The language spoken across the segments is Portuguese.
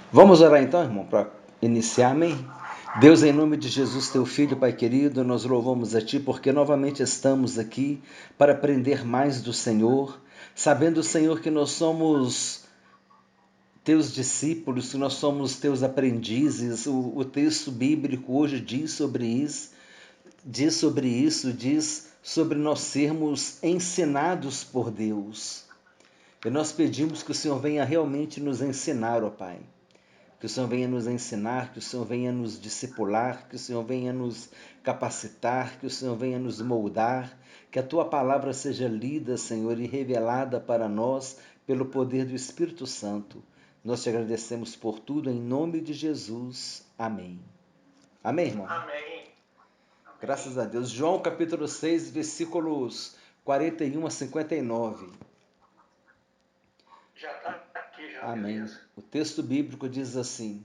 Vamos orar então, irmão, para iniciar, amém? Deus, em nome de Jesus, teu Filho, Pai querido, nós louvamos a Ti porque novamente estamos aqui para aprender mais do Senhor, sabendo, Senhor, que nós somos teus discípulos, que nós somos teus aprendizes. O texto bíblico hoje diz sobre nós sermos ensinados por Deus. E nós pedimos que o Senhor venha realmente nos ensinar, ó Pai. Que o Senhor venha nos ensinar, que o Senhor venha nos discipular, que o Senhor venha nos capacitar, que o Senhor venha nos moldar, que a Tua palavra seja lida, Senhor, e revelada para nós pelo poder do Espírito Santo. Nós te agradecemos por tudo, em nome de Jesus. Amém. Amém, irmão? Amém. Graças a Deus. João capítulo 6, versículos 41 a 59. Já está aqui, já, Amém. beleza. O texto bíblico diz assim,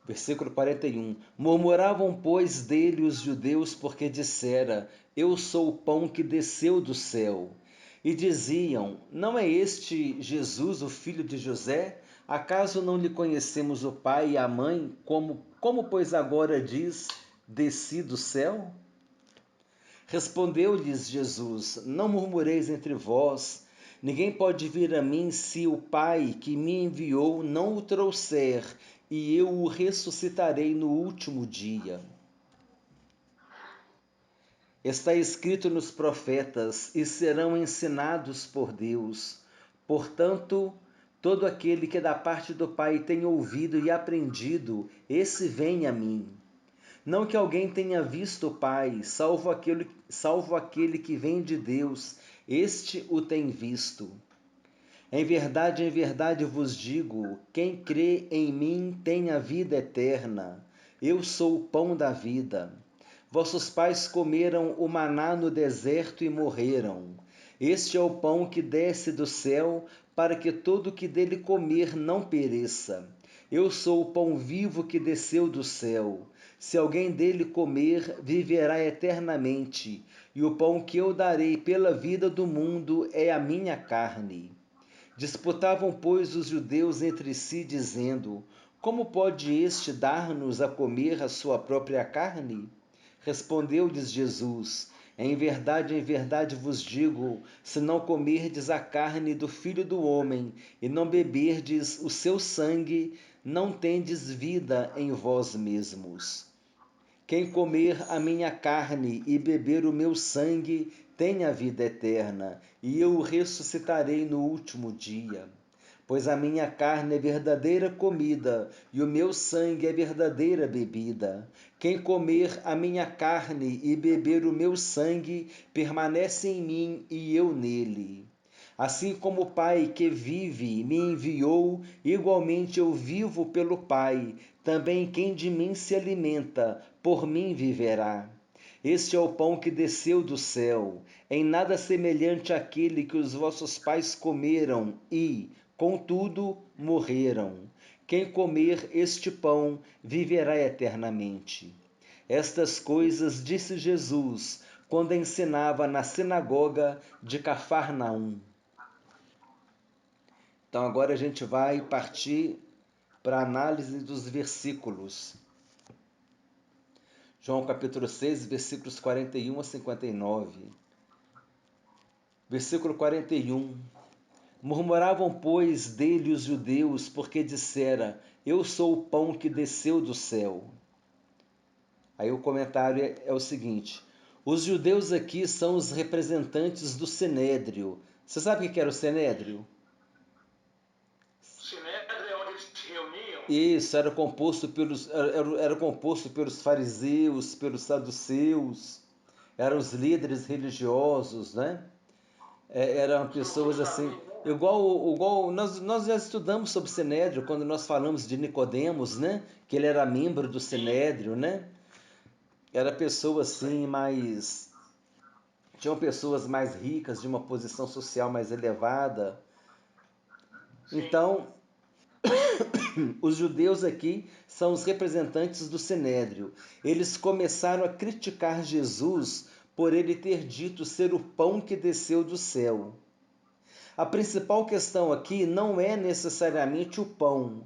versículo 41. Murmuravam, pois, dele os judeus, porque dissera, eu sou o pão que desceu do céu. E diziam, não é este Jesus, o filho de José? Acaso não lhe conhecemos o pai e a mãe? Como pois agora diz, desci do céu? Respondeu-lhes Jesus, não murmureis entre vós. Ninguém pode vir a mim se o Pai que me enviou não o trouxer, e eu o ressuscitarei no último dia. Está escrito nos profetas, e serão ensinados por Deus. Portanto, todo aquele que da parte do Pai tem ouvido e aprendido, esse vem a mim. Não que alguém tenha visto o Pai, salvo aquele que vem de Deus, este o tem visto. Em verdade vos digo: quem crê em mim tem a vida eterna. Eu sou o pão da vida. Vossos pais comeram o maná no deserto e morreram. Este é o pão que desce do céu, para que todo o que dele comer não pereça. Eu sou o pão vivo que desceu do céu. Se alguém dele comer, viverá eternamente. E o pão que eu darei pela vida do mundo é a minha carne. Disputavam, pois, os judeus entre si, dizendo, como pode este dar-nos a comer a sua própria carne? Respondeu-lhes Jesus, em verdade vos digo, se não comerdes a carne do Filho do Homem e não beberdes o seu sangue, não tendes vida em vós mesmos. Quem comer a minha carne e beber o meu sangue tem a vida eterna, e eu o ressuscitarei no último dia. Pois a minha carne é verdadeira comida, e o meu sangue é verdadeira bebida. Quem comer a minha carne e beber o meu sangue, permanece em mim e eu nele. Assim como o Pai que vive me enviou, igualmente eu vivo pelo Pai. Também quem de mim se alimenta, por mim viverá. Este é o pão que desceu do céu, em nada semelhante àquele que os vossos pais comeram e, contudo, morreram. Quem comer este pão viverá eternamente. Estas coisas disse Jesus quando ensinava na sinagoga de Cafarnaum. Então agora a gente vai partir para a análise dos versículos. João capítulo 6, versículos 41 a 59. Versículo 41. Murmuravam, pois, dele os judeus, porque dissera, eu sou o pão que desceu do céu. Aí o comentário é o seguinte, os judeus aqui são os representantes do Sinédrio. Você sabe o que era o Sinédrio? O Sinédrio é onde eles se reuniam? Isso, era composto pelos fariseus, pelos saduceus, eram os líderes religiosos, né? Eram pessoas assim, igual nós já estudamos sobre o Sinédrio, quando nós falamos de Nicodemos, né? Que ele era membro do Sinédrio, né? Era pessoa assim, tinham pessoas mais ricas, de uma posição social mais elevada. Então, os judeus aqui são os representantes do Sinédrio. Eles começaram a criticar Jesus por ele ter dito ser o pão que desceu do céu. A principal questão aqui não é necessariamente o pão.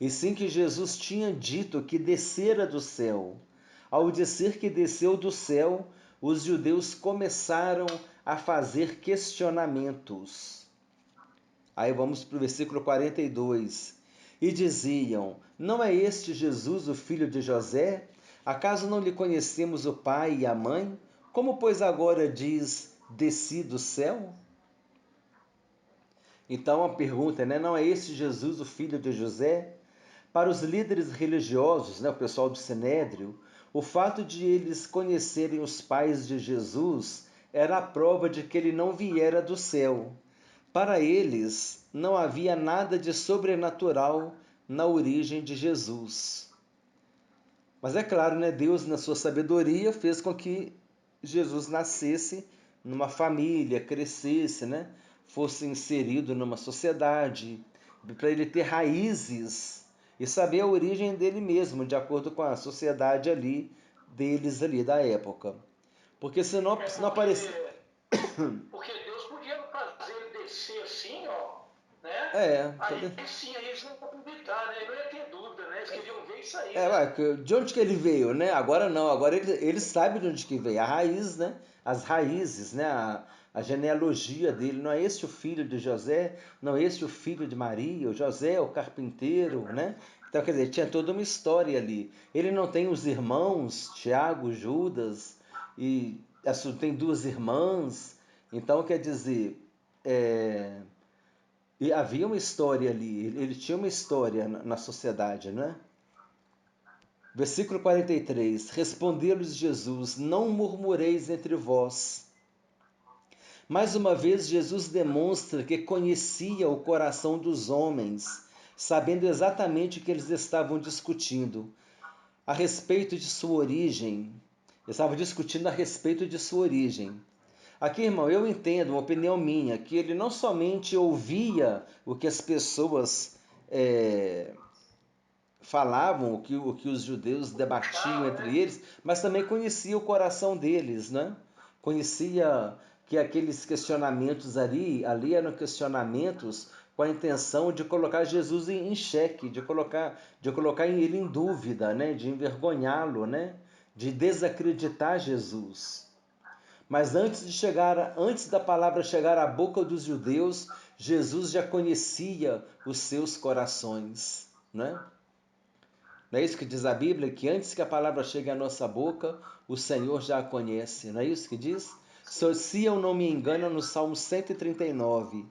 e sim que Jesus tinha dito que descera do céu. Ao dizer que desceu do céu, os judeus começaram a fazer questionamentos. Aí vamos para o versículo 42. E diziam: Não é este Jesus, o filho de José? Acaso não lhe conhecemos o pai e a mãe? Como, pois, agora diz: Desci do céu? Então a pergunta, né? Não é este Jesus, o filho de José? Para os líderes religiosos, né, o pessoal do Sinédrio, o fato de eles conhecerem os pais de Jesus era a prova de que ele não viera do céu. Para eles, não havia nada de sobrenatural na origem de Jesus. Mas é claro, né, Deus, na sua sabedoria, fez com que Jesus nascesse numa família, crescesse, né, fosse inserido numa sociedade, para ele ter raízes e saber a origem dele mesmo, de acordo com a sociedade ali, deles ali da época. Porque se não aparecer... Porque Deus podia fazer ele descer assim, ó, né? É, Aí sim, aí eles não iam duvidar, né? Não ia ter dúvida, né? Eles queriam ver isso aí, né? ué, de onde que ele veio, né? Agora não, agora ele sabe de onde que veio, a raiz, né? As raízes, né? A genealogia dele, não é esse o filho de José, não é esse o filho de Maria, o José, o carpinteiro, né? Então, quer dizer, tinha toda uma história ali. Ele não tem os irmãos, Tiago, Judas, e tem duas irmãs, então quer dizer, e havia uma história ali, ele tinha uma história na sociedade, né? Versículo 43. Respondeu-lhes Jesus: Não murmureis entre vós. Mais uma vez, Jesus demonstra que conhecia o coração dos homens, sabendo exatamente o que eles estavam discutindo a respeito de sua origem. Estavam discutindo a respeito de sua origem. Aqui, irmão, eu entendo, uma opinião minha, que ele não somente ouvia o que as pessoas falavam, o que os judeus debatiam Puxava, entre né? eles, mas também conhecia o coração deles, né? Conhecia que aqueles questionamentos ali eram questionamentos com a intenção de colocar Jesus em xeque, de colocar ele em dúvida, né? De envergonhá-lo, né? De desacreditar Jesus. Mas antes da palavra chegar à boca dos judeus, Jesus já conhecia os seus corações, né? Não é isso que diz a Bíblia? Que antes que a palavra chegue à nossa boca, o Senhor já a conhece. Não é isso que diz? Se eu não me engano, no Salmo 139,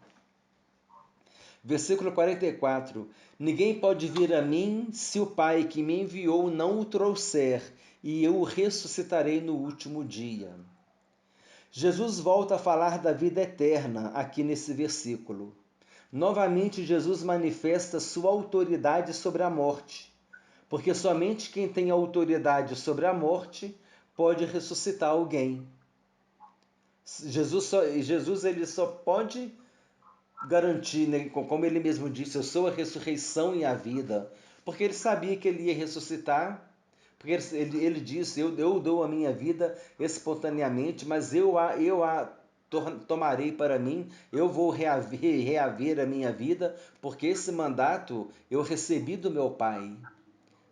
versículo 44. Ninguém pode vir a mim se o Pai que me enviou não o trouxer, e eu o ressuscitarei no último dia. Jesus volta a falar da vida eterna aqui nesse versículo. Novamente, Jesus manifesta sua autoridade sobre a morte, porque somente quem tem autoridade sobre a morte pode ressuscitar alguém. Jesus ele só pode garantir, né, como ele mesmo disse, eu sou a ressurreição e a vida, porque ele sabia que ele ia ressuscitar, porque ele disse, eu dou a minha vida espontaneamente, mas eu a tomarei para mim, eu vou reaver a minha vida, porque esse mandato eu recebi do meu Pai.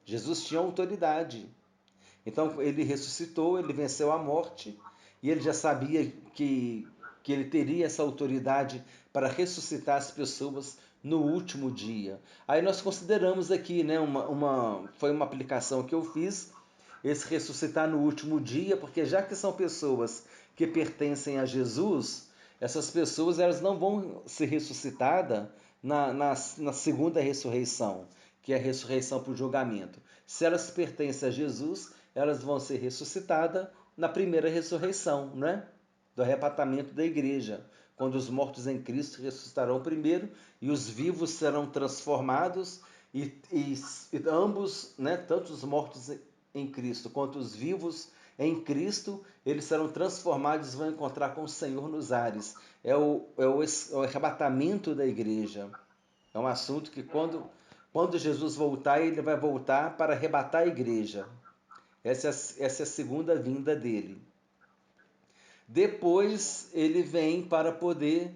Jesus tinha autoridade. Então ele ressuscitou, ele venceu a morte e ele já sabia que ele teria essa autoridade para ressuscitar as pessoas no último dia. Aí nós consideramos aqui, né, foi uma aplicação que eu fiz, esse ressuscitar no último dia, porque já que são pessoas que pertencem a Jesus, essas pessoas elas não vão ser ressuscitadas na segunda ressurreição, que é a ressurreição para o julgamento. Se elas pertencem a Jesus, elas vão ser ressuscitadas na primeira ressurreição, né? Do arrebatamento da igreja, quando os mortos em Cristo ressuscitarão primeiro e os vivos serão transformados e ambos, né, tanto os mortos em Cristo quanto os vivos em Cristo, eles serão transformados e vão encontrar com o Senhor nos ares. É o arrebatamento da igreja. É um assunto que quando Jesus voltar, ele vai voltar para arrebatar a igreja. Essa é a segunda vinda dele. Depois ele vem para poder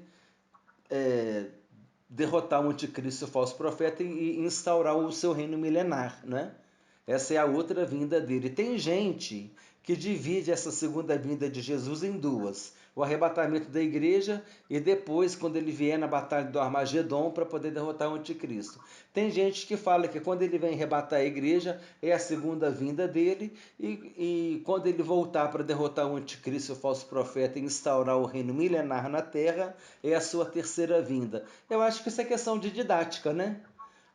derrotar o anticristo e o falso profeta e instaurar o seu reino milenar, né? Essa é a outra vinda dele. Tem gente que divide essa segunda vinda de Jesus em duas: o arrebatamento da igreja e depois, quando ele vier na batalha do Armagedon, para poder derrotar o anticristo. Tem gente que fala que quando ele vem arrebatar a igreja é a segunda vinda dele e quando ele voltar para derrotar o anticristo, o falso profeta, e instaurar o reino milenar na terra, é a sua terceira vinda. Eu acho que isso é questão de didática, né?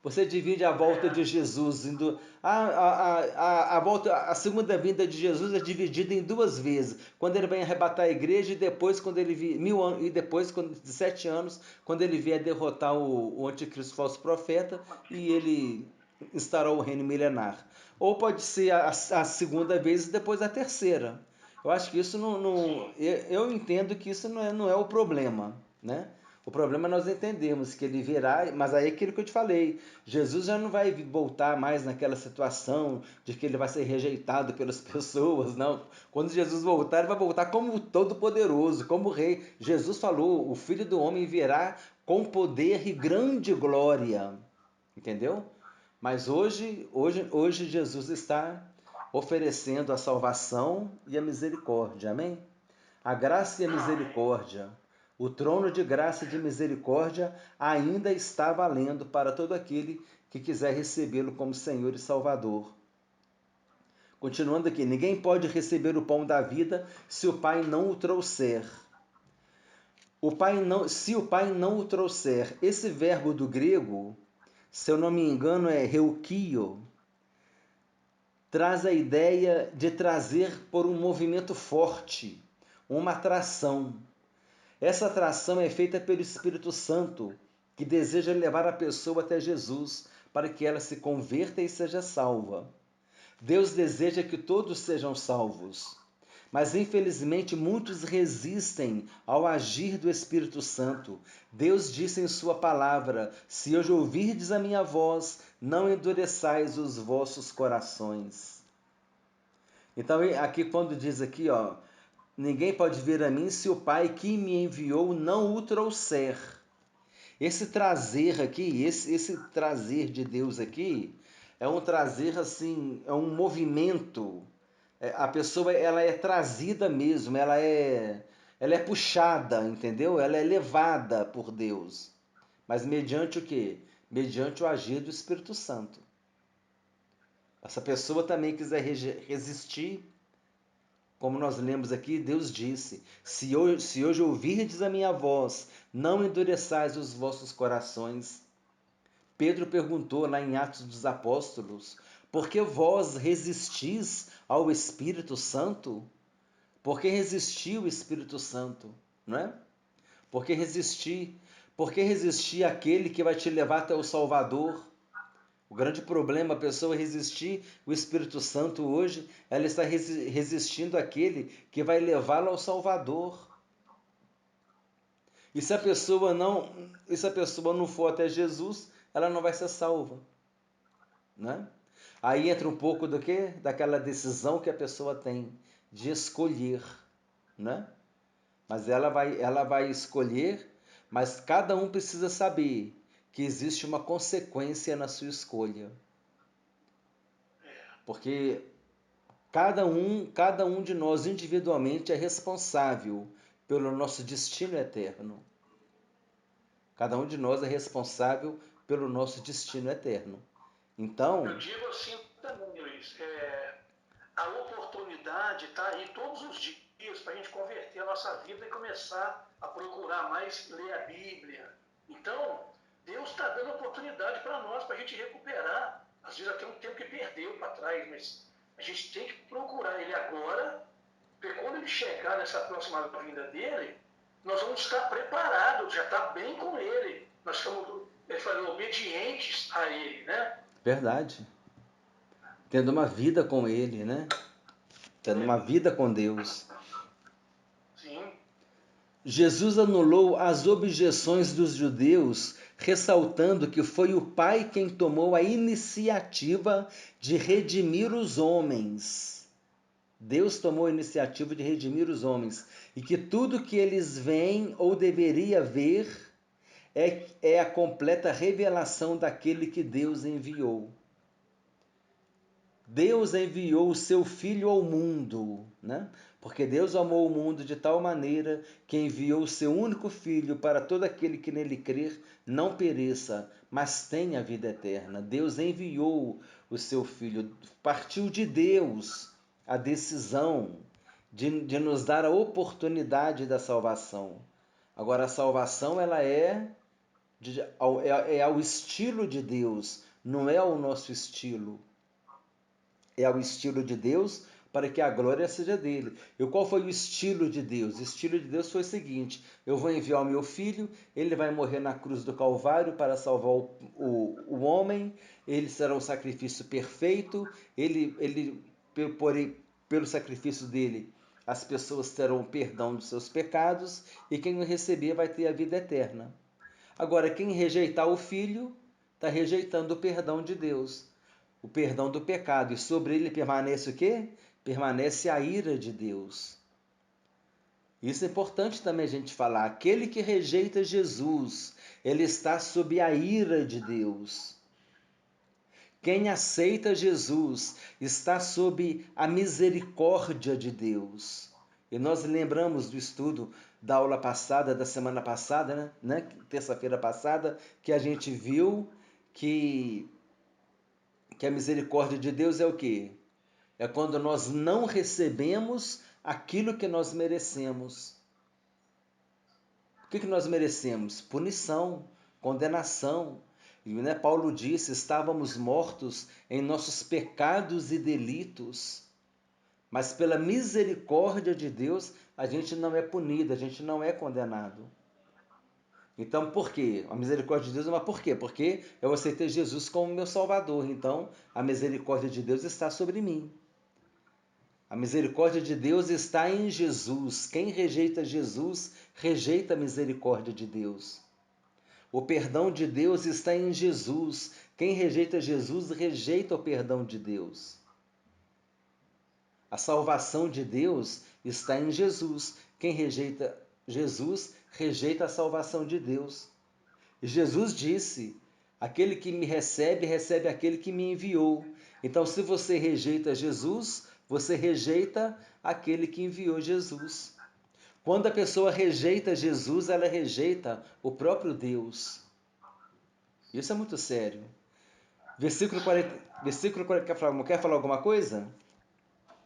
Você divide a volta de Jesus indo. A segunda vinda de Jesus é dividida em duas vezes. Quando ele vem arrebatar a igreja e depois, quando ele vier, 1000 anos, e depois, de 7 anos, quando ele vier derrotar o anticristo falso profeta e ele instaurou o reino milenar. Ou pode ser a segunda vez e depois a terceira. Eu acho que isso não eu entendo que isso não é o problema, né? O problema é nós entendermos que ele virá, mas aí é aquilo que eu te falei, Jesus já não vai voltar mais naquela situação de que ele vai ser rejeitado pelas pessoas, não. Quando Jesus voltar, ele vai voltar como todo-poderoso, como rei. Jesus falou, o Filho do Homem virá com poder e grande glória, entendeu? Mas hoje Jesus está oferecendo a salvação e a misericórdia, amém? A graça e a misericórdia, o trono de graça e de misericórdia ainda está valendo para todo aquele que quiser recebê-lo como Senhor e Salvador. Continuando aqui, ninguém pode receber o pão da vida se o Pai não o trouxer. Se o Pai não o trouxer, esse verbo do grego, se eu não me engano, é reukio, traz a ideia de trazer por um movimento forte, uma atração. Essa atração é feita pelo Espírito Santo, que deseja levar a pessoa até Jesus para que ela se converta e seja salva. Deus deseja que todos sejam salvos, mas infelizmente muitos resistem ao agir do Espírito Santo. Deus disse em sua palavra: se hoje ouvirdes a minha voz, não endureçais os vossos corações. Então aqui quando diz aqui, ó, ninguém pode vir a mim se o Pai que me enviou não o trouxer. Esse trazer aqui, esse trazer de Deus aqui, é um trazer assim, é um movimento. A pessoa ela é trazida mesmo, ela é puxada, entendeu? Ela é levada por Deus. Mas mediante o quê? Mediante o agir do Espírito Santo. Essa pessoa também quiser resistir, como nós lemos aqui, Deus disse: se hoje ouvirdes a minha voz, não endureçais os vossos corações. Pedro perguntou lá em Atos dos Apóstolos: por que vós resistis ao Espírito Santo? Por que resistir o Espírito Santo? Não é? Por que resistir? Por que resistir àquele que vai te levar até o Salvador? O grande problema, a pessoa resistir o Espírito Santo hoje, ela está resistindo àquele que vai levá-la ao Salvador. E se a pessoa não for até Jesus, ela não vai ser salva, né? Aí entra um pouco do quê? Daquela decisão que a pessoa tem de escolher, né? Mas ela vai escolher, mas cada um precisa saber que existe uma consequência na sua escolha. Porque cada um de nós individualmente é responsável pelo nosso destino eterno. Cada um de nós é responsável pelo nosso destino eterno. Então, eu digo assim também, Luiz, a oportunidade está aí todos os dias para a gente converter a nossa vida e começar a procurar mais ler a Bíblia. Então, Deus está dando oportunidade para nós, para a gente recuperar. Às vezes até um tempo que perdeu para trás, mas a gente tem que procurar Ele agora, porque quando Ele chegar nessa próxima vinda dEle, nós vamos estar preparados, já está bem com Ele. Nós estamos, ele falou, obedientes a Ele, né? verdade. Tendo uma vida com Ele, né? Tendo uma vida com Deus. Sim. Jesus anulou as objeções dos judeus, ressaltando que foi o Pai quem tomou a iniciativa de redimir os homens. Deus tomou a iniciativa de redimir os homens, e que tudo que eles veem ou deveria ver é a completa revelação daquele que Deus enviou. Deus enviou o seu Filho ao mundo, né? Porque Deus amou o mundo de tal maneira que enviou o seu único Filho para todo aquele que nele crer não pereça, mas tenha vida eterna. Deus enviou o seu Filho, partiu de Deus a decisão de nos dar a oportunidade da salvação. Agora, a salvação ela é ao estilo de Deus, não é ao nosso estilo. É ao estilo de Deus para que a glória seja dele. E qual foi o estilo de Deus? O estilo de Deus foi o seguinte: eu vou enviar o meu filho, ele vai morrer na cruz do Calvário para salvar o homem, ele será um sacrifício perfeito, porém, pelo sacrifício dele, as pessoas terão perdão dos seus pecados, e quem o receber vai ter a vida eterna. Agora, quem rejeitar o filho, está rejeitando o perdão de Deus, o perdão do pecado, e sobre ele permanece o quê? Permanece a ira de Deus. Isso é importante também a gente falar. Aquele que rejeita Jesus, ele está sob a ira de Deus. Quem aceita Jesus está sob a misericórdia de Deus. E nós lembramos do estudo da aula passada, da semana passada, né? Terça-feira passada, que a gente viu que a misericórdia de Deus é o quê? É quando nós não recebemos aquilo que nós merecemos. O que nós merecemos? Punição, condenação. E Paulo disse, estávamos mortos em nossos pecados e delitos. Mas pela misericórdia de Deus, a gente não é punido, a gente não é condenado. Então, por quê? A misericórdia de Deus, mas por quê? Porque eu aceitei Jesus como meu Salvador. Então, a misericórdia de Deus está sobre mim. A misericórdia de Deus está em Jesus. Quem rejeita Jesus, rejeita a misericórdia de Deus. O perdão de Deus está em Jesus. Quem rejeita Jesus, rejeita o perdão de Deus. A salvação de Deus está em Jesus. Quem rejeita Jesus, rejeita a salvação de Deus. E Jesus disse, aquele que me recebe, recebe aquele que me enviou. Então, se você rejeita Jesus, você rejeita aquele que enviou Jesus. Quando a pessoa rejeita Jesus, ela rejeita o próprio Deus. Isso é muito sério. Versículo 40, quer falar alguma coisa?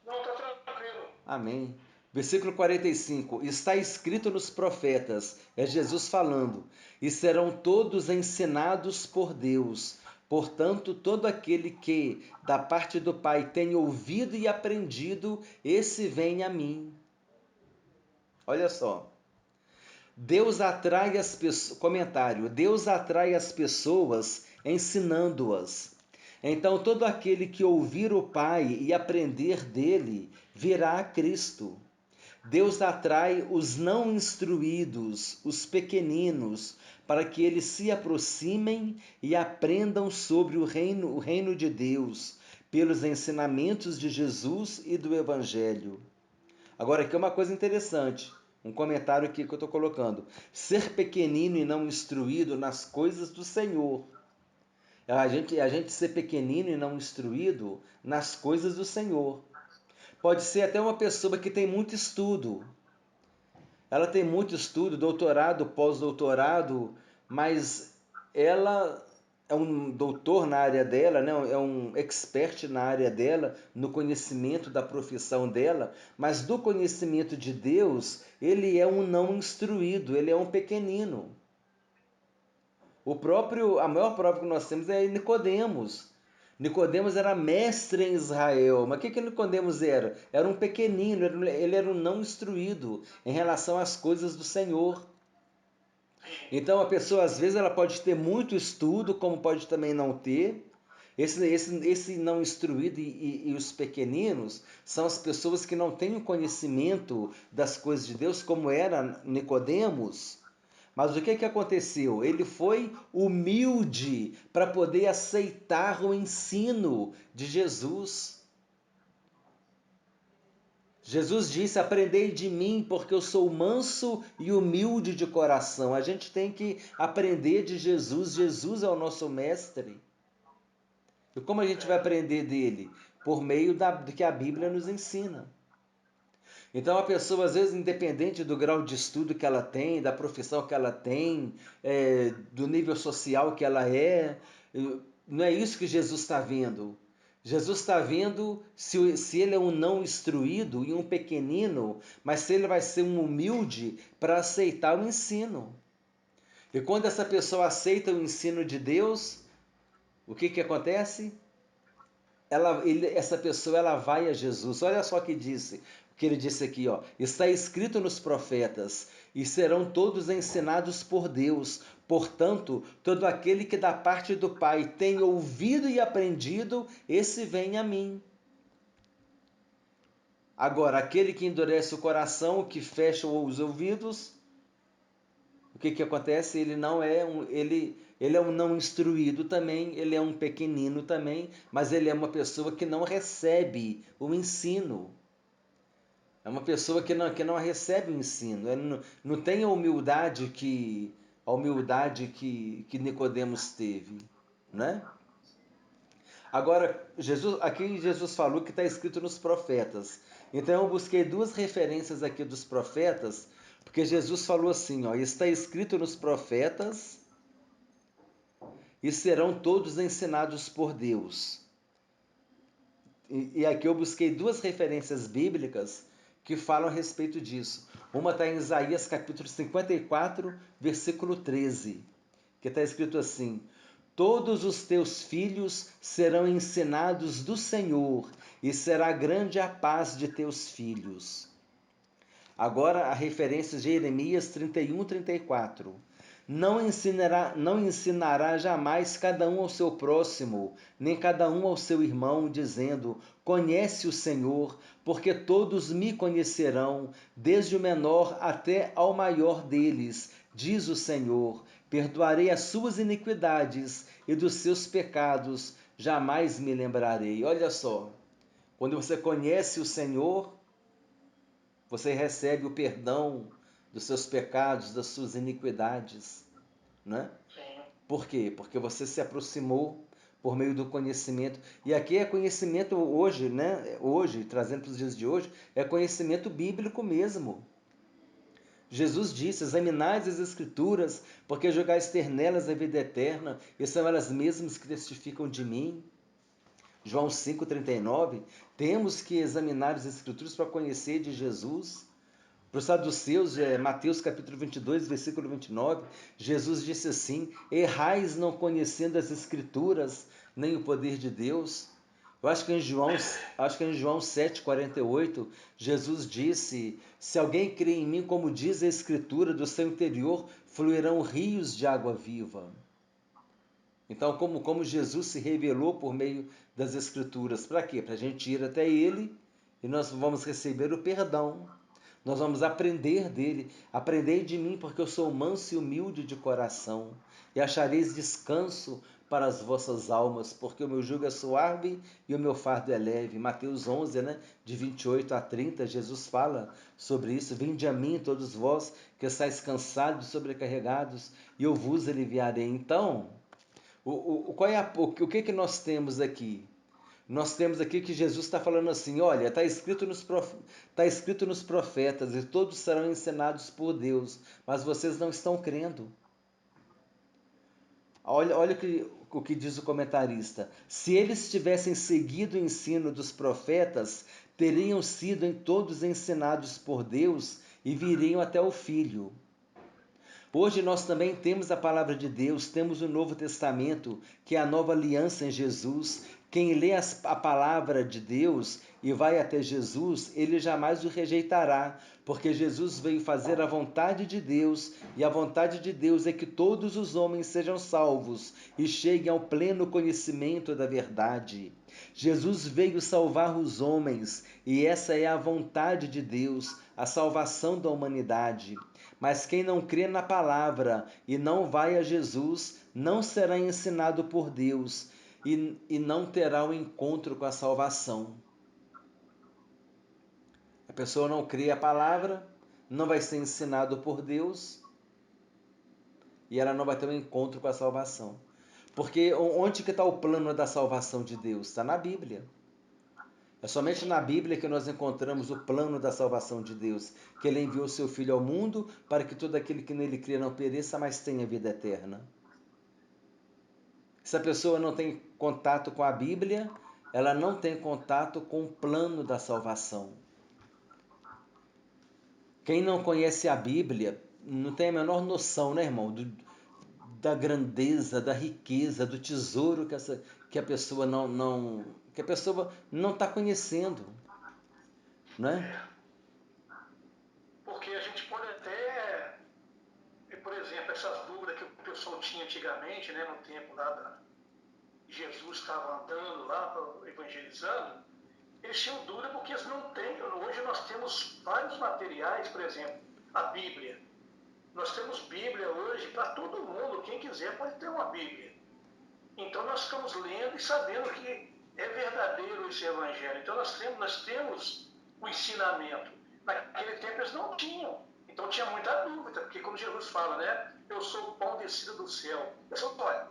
Não, está tranquilo. Amém. Versículo 45, está escrito nos profetas, é Jesus falando, e serão todos ensinados por Deus. Portanto, todo aquele que da parte do Pai tem ouvido e aprendido, esse vem a mim. Olha só. Deus atrai as pessoas, comentário, Deus atrai as pessoas ensinando-as. Então, todo aquele que ouvir o Pai e aprender dele, virá a Cristo. Deus atrai os não instruídos, os pequeninos, para que eles se aproximem e aprendam sobre o reino de Deus, pelos ensinamentos de Jesus e do Evangelho. Agora, aqui é uma coisa interessante, um comentário aqui que eu estou colocando. Ser pequenino e não instruído nas coisas do Senhor. A gente ser pequenino e não instruído nas coisas do Senhor. Pode ser até uma pessoa que tem muito estudo. Ela tem muito estudo, doutorado, pós-doutorado, mas ela é um doutor na área dela, né? É um expert na área dela, no conhecimento da profissão dela, mas do conhecimento de Deus, ele é um não instruído, ele é um pequenino. A maior prova que nós temos é Nicodemos. Nicodemos era mestre em Israel. Mas o que Nicodemos era? Era um pequenino, ele era um não instruído em relação às coisas do Senhor. Então a pessoa às vezes ela pode ter muito estudo, como pode também não ter. Esse não instruído e os pequeninos são as pessoas que não têm o conhecimento das coisas de Deus, como era Nicodemos. Mas o que aconteceu? Ele foi humilde para poder aceitar o ensino de Jesus. Jesus disse: aprendei de mim, porque eu sou manso e humilde de coração. A gente tem que aprender de Jesus. Jesus é o nosso mestre. E como a gente vai aprender dele? Por meio do que a Bíblia nos ensina. Então a pessoa, às vezes, independente do grau de estudo que ela tem, da profissão que ela tem, do nível social que ela é, não é isso que Jesus está vendo. Jesus está vendo se ele é um não instruído e um pequenino, mas se ele vai ser um humilde para aceitar o ensino. E quando essa pessoa aceita o ensino de Deus, o que acontece? Essa pessoa ela vai a Jesus. Olha só o que ele disse aqui, ó. Está escrito nos profetas, e serão todos ensinados por Deus. Portanto, todo aquele que da parte do Pai tem ouvido e aprendido, esse vem a mim. Agora, aquele que endurece o coração, que fecha os ouvidos, o que acontece? Ele é um não instruído também, ele é um pequenino também, mas ele é uma pessoa que não recebe o ensino. É uma pessoa que não recebe o ensino. Ele não tem a humildade que Nicodemos teve, né? Agora, aqui Jesus falou que está escrito nos profetas. Então eu busquei duas referências aqui dos profetas, porque Jesus falou assim, ó, está escrito nos profetas e serão todos ensinados por Deus. E aqui eu busquei duas referências bíblicas que falam a respeito disso. Uma está em Isaías capítulo 54, versículo 13, que está escrito assim: todos os teus filhos serão ensinados do Senhor, e será grande a paz de teus filhos. Agora a referência de Jeremias 31, 34. Não ensinará jamais cada um ao seu próximo, nem cada um ao seu irmão, dizendo: conhece o Senhor, porque todos me conhecerão, desde o menor até ao maior deles, diz o Senhor. Perdoarei as suas iniquidades e dos seus pecados jamais me lembrarei. Olha só, quando você conhece o Senhor, você recebe o perdão dos seus pecados, das suas iniquidades, né? Por quê? Porque você se aproximou por meio do conhecimento. E aqui é conhecimento hoje, né? Hoje, trazendo para os dias de hoje, é conhecimento bíblico mesmo. Jesus disse: examinai as Escrituras, porque julgais ter nelas a vida eterna, e são elas mesmas que testificam de mim. João 5,39, temos que examinar as Escrituras para conhecer de Jesus. Para os saduceus, Mateus capítulo 22, versículo 29, Jesus disse assim: errais não conhecendo as Escrituras, nem o poder de Deus. Eu acho que em João 7,48, Jesus disse: se alguém crê em mim, como diz a Escritura, do seu interior fluirão rios de água viva. Então, como Jesus se revelou por meio das Escrituras, para quê? Para a gente ir até Ele e nós vamos receber o perdão. Nós vamos aprender dele. Aprendei de mim, porque eu sou manso e humilde de coração, e achareis descanso para as vossas almas, porque o meu jugo é suave e o meu fardo é leve. Mateus 11, né, de 28 a 30, Jesus fala sobre isso. Vinde a mim, todos vós que estáis cansados e sobrecarregados, e eu vos aliviarei. Então, o que nós temos aqui? Nós temos aqui que Jesus está falando assim, olha, está escrito nos profetas, e todos serão ensinados por Deus, mas vocês não estão crendo. Olha o que diz o comentarista. Se eles tivessem seguido o ensino dos profetas, teriam sido em todos ensinados por Deus e viriam até o Filho. Hoje nós também temos a palavra de Deus, temos o Novo Testamento, que é a nova aliança em Jesus. Quem lê a palavra de Deus e vai até Jesus, ele jamais o rejeitará, porque Jesus veio fazer a vontade de Deus, e a vontade de Deus é que todos os homens sejam salvos e cheguem ao pleno conhecimento da verdade. Jesus veio salvar os homens, e essa é a vontade de Deus, a salvação da humanidade. Mas quem não crê na palavra e não vai a Jesus, não será ensinado por Deus e não terá o encontro com a salvação. A pessoa não crê a palavra, não vai ser ensinado por Deus e ela não vai ter um encontro com a salvação. Porque onde que está o plano da salvação de Deus? Está na Bíblia. É somente na Bíblia que nós encontramos o plano da salvação de Deus, que Ele enviou seu Filho ao mundo para que todo aquele que nele crê não pereça, mas tenha vida eterna. Se a pessoa não tem contato com a Bíblia, ela não tem contato com o plano da salvação. Quem não conhece a Bíblia não tem a menor noção, né, irmão, da grandeza, da riqueza, do tesouro que a pessoa não está conhecendo, né? Porque a gente pode até, por exemplo, essas dúvidas que o pessoal tinha antigamente, né, no tempo lá Jesus estava andando lá, evangelizando, eles tinham dúvida porque eles não têm. Hoje nós temos vários materiais, por exemplo, a Bíblia. Nós temos Bíblia hoje para todo mundo, quem quiser pode ter uma Bíblia. Então nós estamos lendo e sabendo que é verdadeiro esse Evangelho. Então nós temos o ensinamento. Naquele tempo eles não tinham. Então tinha muita dúvida, porque como Jesus fala, né? Eu sou o pão descido do céu. Eu sou, olha,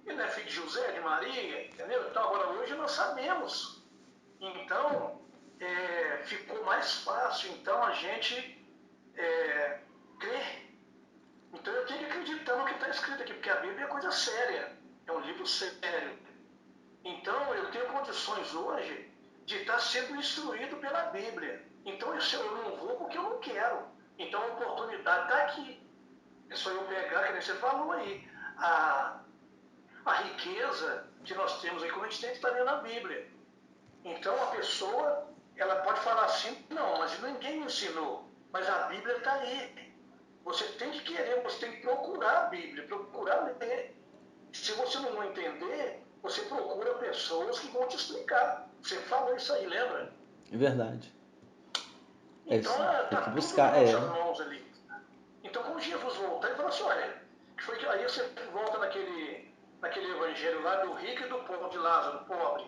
ele não é filho de José, de Maria, entendeu? Então agora hoje nós sabemos. Então ficou mais fácil então a gente crer. Então eu tenho que acreditar no que está escrito aqui, porque a Bíblia é coisa séria, é um livro sério. Então eu tenho condições hoje de estar sendo instruído pela Bíblia. Então eu não vou porque eu não quero. Então a oportunidade está aqui. É só eu pegar, que nem você falou aí, a riqueza que nós temos aí, como a gente tem que estar lendo a Bíblia. Então a pessoa, ela pode falar assim, não, mas ninguém me ensinou. Mas a Bíblia está aí. Você tem que querer, você tem que procurar a Bíblia, procurar ler. Se você não entender, você procura pessoas que vão te explicar. Você falou isso aí, lembra? É verdade. Então Tem que está tudo buscar, nas nossas mãos ali. Então quando Jesus voltar, ele fala assim, olha, aí você volta naquele evangelho lá do rico e do pobre, de Lázaro, pobre.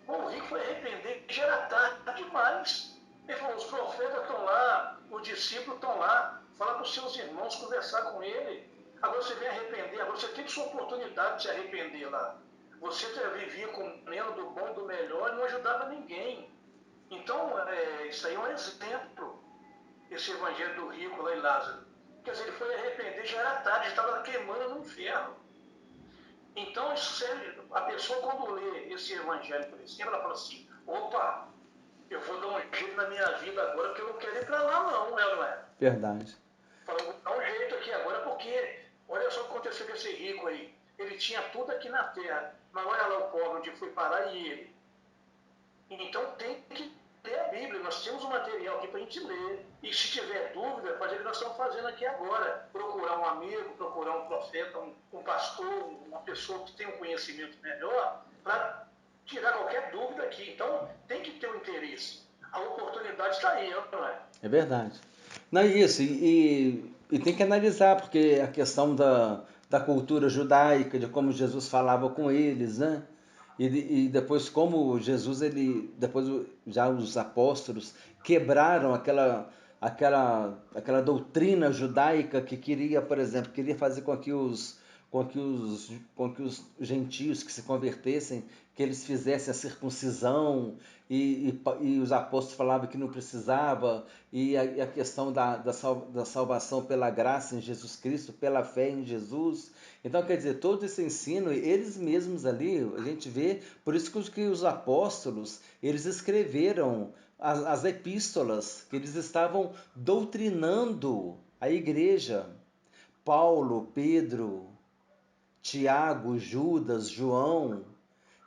O rico foi arrepender, já era tarde demais. Ele falou, os profetas estão lá, os discípulos estão lá, fala para os seus irmãos, conversar com ele. Agora você vem arrepender, agora você tem sua oportunidade de se arrepender lá. Você vivia comendo do bom, do melhor e não ajudava ninguém. Então, isso aí é um exemplo, esse evangelho do rico lá em Lázaro. Quer dizer, ele foi arrepender, já era tarde, estava queimando no inferno. Então, a pessoa quando lê esse evangelho, por exemplo, ela fala assim, opa, eu vou dar um jeito na minha vida agora, porque eu não quero ir para lá não, não é? verdade. Fala, vou dar um jeito aqui agora, porque olha só o que aconteceu com esse rico aí. Ele tinha tudo aqui na terra, mas olha lá o pobre onde foi parar e ele. Então tem que ler a Bíblia, nós temos um material aqui para a gente ler. E se tiver dúvida, fazer o que nós estamos fazendo aqui agora. Procurar um amigo, procurar um profeta, um pastor, uma pessoa que tem um conhecimento melhor, para tirar qualquer dúvida aqui. Então tem que ter um interesse. A oportunidade está aí, não é? É verdade. Não é isso, e tem que analisar, porque a questão da cultura judaica, de como Jesus falava com eles, né? E depois como Jesus, depois já os apóstolos quebraram aquela doutrina judaica que queria, por exemplo, queria fazer com que os gentios que se convertessem, que eles fizessem a circuncisão, e os apóstolos falavam que não precisava, e a questão da salvação pela graça em Jesus Cristo, pela fé em Jesus. Então, quer dizer, todo esse ensino, eles mesmos ali, a gente vê, por isso que os apóstolos, eles escreveram as epístolas, que eles estavam doutrinando a igreja. Paulo, Pedro, Tiago, Judas, João,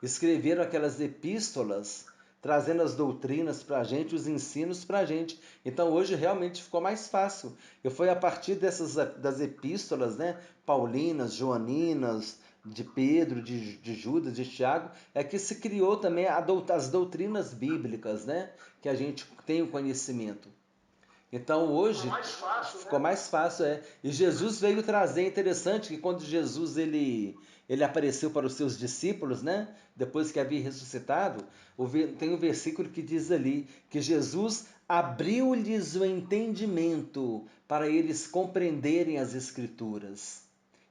escreveram aquelas epístolas, trazendo as doutrinas para a gente, os ensinos para a gente. Então hoje realmente ficou mais fácil. E foi a partir das epístolas, né, paulinas, joaninas, de Pedro, de Judas, de Tiago, é que se criou também as doutrinas bíblicas, né, que a gente tem o conhecimento. Então hoje Mais fácil, ficou né? mais fácil, é. E Jesus veio trazer, interessante que quando Jesus ele ele apareceu para os seus discípulos, né? Depois que havia ressuscitado, tem um versículo que diz ali que Jesus abriu-lhes o entendimento para eles compreenderem as Escrituras.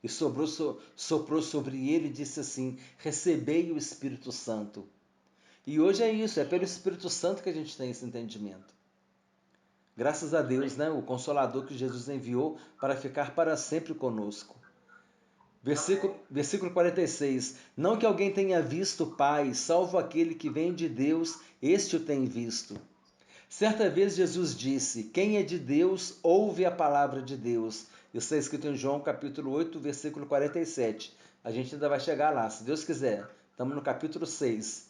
E soprou sobre ele e disse assim: recebei o Espírito Santo. E hoje é isso, é pelo Espírito Santo que a gente tem esse entendimento. Graças a Deus, né? O Consolador que Jesus enviou para ficar para sempre conosco. Versículo 46. Não que alguém tenha visto o Pai, salvo aquele que vem de Deus, este o tem visto. Certa vez Jesus disse: quem é de Deus, ouve a palavra de Deus. Isso está escrito em João capítulo 8, versículo 47. A gente ainda vai chegar lá, se Deus quiser. Estamos no capítulo 6.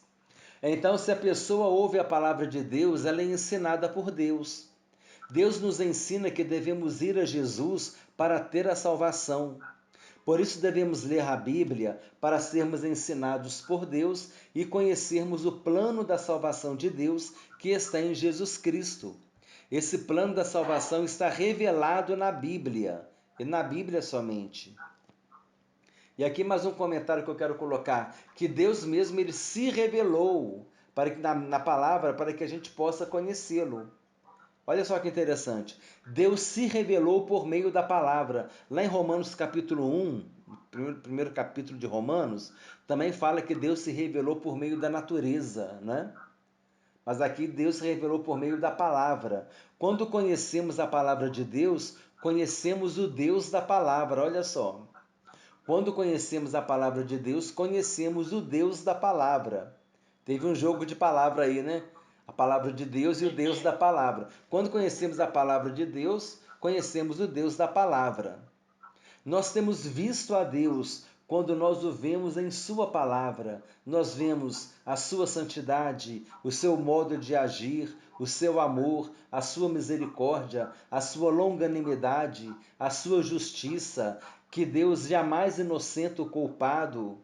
Então, se a pessoa ouve a palavra de Deus, ela é ensinada por Deus. Deus nos ensina que devemos ir a Jesus para ter a salvação. Por isso devemos ler a Bíblia para sermos ensinados por Deus e conhecermos o plano da salvação de Deus que está em Jesus Cristo. Esse plano da salvação está revelado na Bíblia, e na Bíblia somente. E aqui mais um comentário que eu quero colocar, que Deus mesmo ele se revelou na palavra para que a gente possa conhecê-lo. Olha só que interessante. Deus se revelou por meio da palavra. Lá em Romanos capítulo 1, primeiro capítulo de Romanos, também fala que Deus se revelou por meio da natureza, né? Mas aqui Deus se revelou por meio da palavra. Quando conhecemos a palavra de Deus, conhecemos o Deus da palavra. Olha só. Quando conhecemos a palavra de Deus, conhecemos o Deus da palavra. Teve um jogo de palavra aí, né? A palavra de Deus e o Deus da palavra. Quando conhecemos a palavra de Deus, conhecemos o Deus da palavra. Nós temos visto a Deus quando nós o vemos em Sua palavra. Nós vemos a Sua santidade, o Seu modo de agir, o Seu amor, a Sua misericórdia, a Sua longanimidade, a Sua justiça, que Deus jamais inocenta o culpado.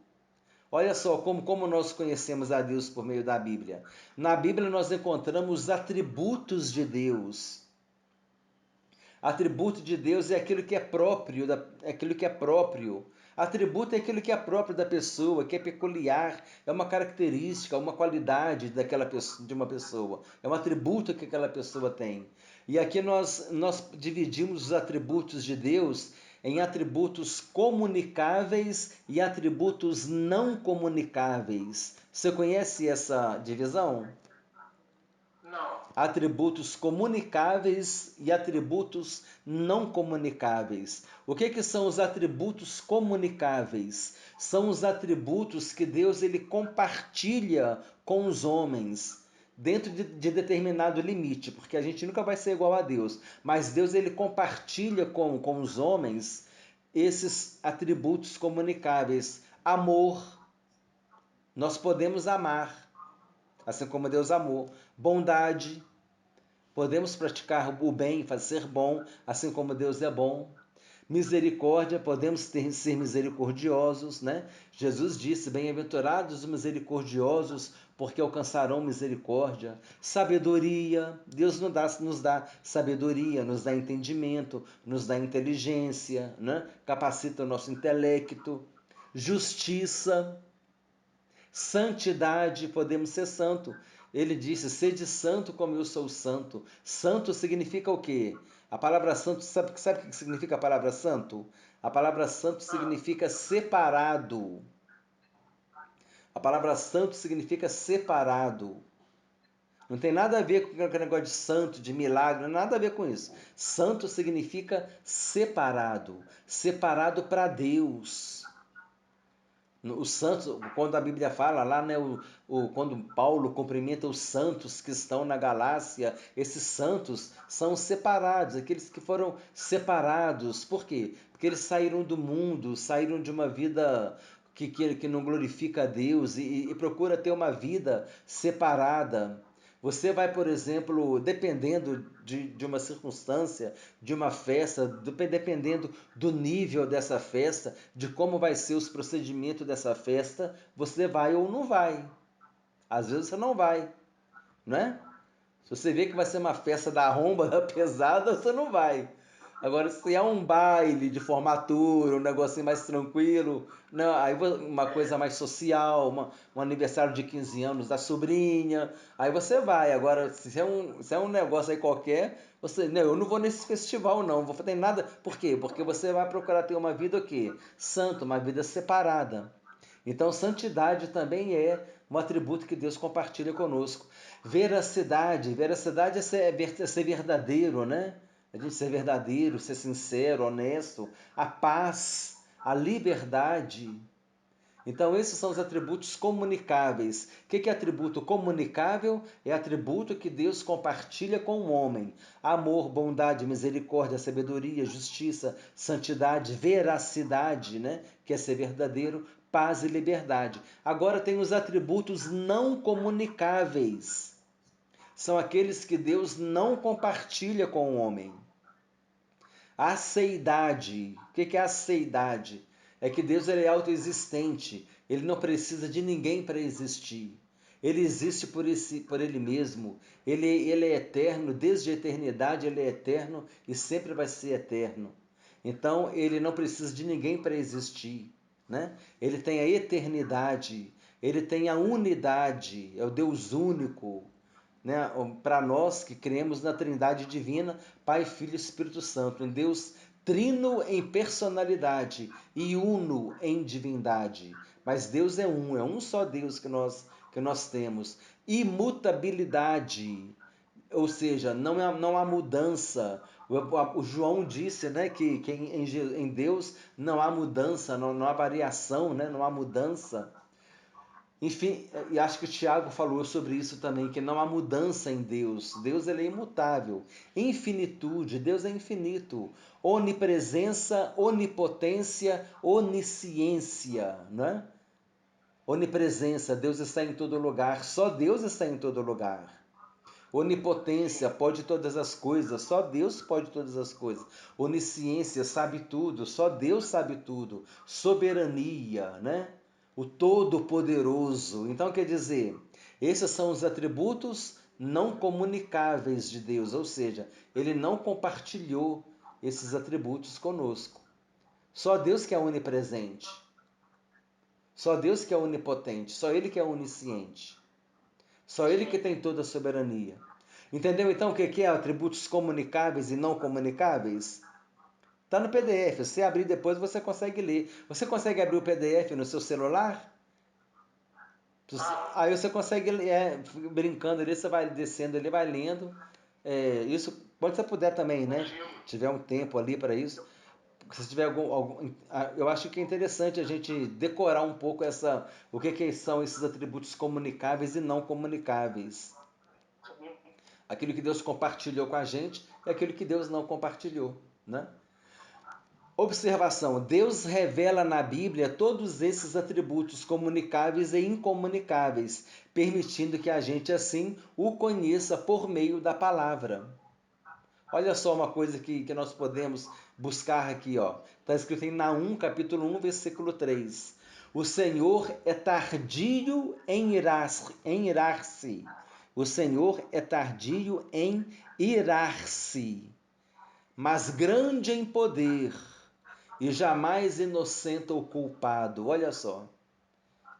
Olha só como nós conhecemos a Deus por meio da Bíblia. Na Bíblia nós encontramos os atributos de Deus. Atributo de Deus é aquilo que é próprio, é aquilo que é próprio. Atributo é aquilo que é próprio da pessoa, que é peculiar, é uma característica, uma qualidade de uma pessoa. É um atributo que aquela pessoa tem. E aqui nós dividimos os atributos de Deus em atributos comunicáveis e atributos não comunicáveis. Você conhece essa divisão? Não. Atributos comunicáveis e atributos não comunicáveis. O que são os atributos comunicáveis? São os atributos que Deus ele compartilha com os homens dentro de determinado limite, porque a gente nunca vai ser igual a Deus, mas Deus ele compartilha com os homens esses atributos comunicáveis. Amor, nós podemos amar, assim como Deus amou. Bondade, podemos praticar o bem, fazer bom, assim como Deus é bom. Misericórdia, podemos ser misericordiosos, né? Jesus disse: bem-aventurados os misericordiosos, porque alcançarão misericórdia. Sabedoria, Deus nos dá sabedoria, nos dá entendimento, nos dá inteligência, né? Capacita o nosso intelecto. Justiça, santidade, podemos ser santo. Ele disse: sede santo como eu sou santo. Santo significa o quê? A palavra santo, sabe o que significa a palavra santo? A palavra santo significa separado. A palavra santo significa separado. Não tem nada a ver com aquele negócio de santo, de milagre, nada a ver com isso. Santo significa separado, separado para Deus. Os santos, quando a Bíblia fala lá, né, quando Paulo cumprimenta os santos que estão na Galácia, esses santos são separados, aqueles que foram separados. Por quê? Porque eles saíram do mundo, saíram de uma vida que não glorifica a Deus e procura ter uma vida separada. Você vai, por exemplo, dependendo de uma circunstância, de uma festa, dependendo do nível dessa festa, de como vai ser os procedimentos dessa festa, você vai ou não vai. Às vezes você não vai, né? Se você vê que vai ser uma festa da arromba, da pesada, você não vai. Agora, se é um baile de formatura, um negocinho mais tranquilo, não, aí uma coisa mais social, um aniversário de 15 anos da sobrinha, aí você vai. Agora, se é um negócio aí qualquer, você, não, eu não vou nesse festival, não, vou fazer nada. Por quê? Porque você vai procurar ter uma vida o quê? Santa, uma vida separada. Então, santidade também é um atributo que Deus compartilha conosco. Veracidade é ser verdadeiro, né? A gente ser verdadeiro, ser sincero, honesto. A paz, a liberdade. Então, esses são os atributos comunicáveis. O que é atributo comunicável? É atributo que Deus compartilha com o homem. Amor, bondade, misericórdia, sabedoria, justiça, santidade, veracidade, né? Que é ser verdadeiro, paz e liberdade. Agora tem os atributos não comunicáveis. São aqueles que Deus não compartilha com o homem. A aceidade. O que é a aceidade? É que Deus ele é autoexistente. Ele não precisa de ninguém para existir. Ele existe por ele mesmo. Ele é eterno, desde a eternidade ele é eterno e sempre vai ser eterno. Então ele não precisa de ninguém para existir. Né? Ele tem a eternidade, ele tem a unidade, é o Deus único, né? Para nós que cremos na Trindade Divina, Pai, Filho e Espírito Santo, um Deus trino em personalidade e uno em divindade. Mas Deus é um só Deus que nós temos. Imutabilidade, ou seja, não há mudança. O João disse, né, que em Deus não há mudança, não há variação, né, não há mudança. Enfim, e acho que o Tiago falou sobre isso também, que não há mudança em Deus. Deus ele é imutável. Infinitude, Deus é infinito. Onipresença, onipotência, onisciência, né? Onipresença, Deus está em todo lugar. Só Deus está em todo lugar. Onipotência, pode todas as coisas, só Deus pode todas as coisas. Onisciência, sabe tudo, só Deus sabe tudo. Soberania, né? O Todo-Poderoso. Então, quer dizer, esses são os atributos não comunicáveis de Deus, ou seja, ele não compartilhou esses atributos conosco. Só Deus que é onipresente. Só Deus que é onipotente, só Ele que é onisciente. Só Ele que tem toda a soberania. Entendeu então o que é atributos comunicáveis e não comunicáveis? Está no PDF. Se abrir depois você consegue ler. Você consegue abrir o PDF no seu celular? Aí você consegue, brincando ali, você vai descendo ali, vai lendo. Isso, quando você puder também, né? Tiver um tempo ali para isso. Se tiver eu acho que é interessante a gente decorar um pouco o que são esses atributos comunicáveis e não comunicáveis. Aquilo que Deus compartilhou com a gente e aquilo que Deus não compartilhou, né? Observação: Deus revela na Bíblia todos esses atributos comunicáveis e incomunicáveis, permitindo que a gente assim o conheça por meio da palavra. Olha só uma coisa que nós podemos buscar aqui, ó. Está escrito em Naum, capítulo 1, versículo 3. O Senhor é tardio em irar-se. O Senhor é tardio em irar-se, mas grande em poder, e jamais inocenta o culpado. Olha só,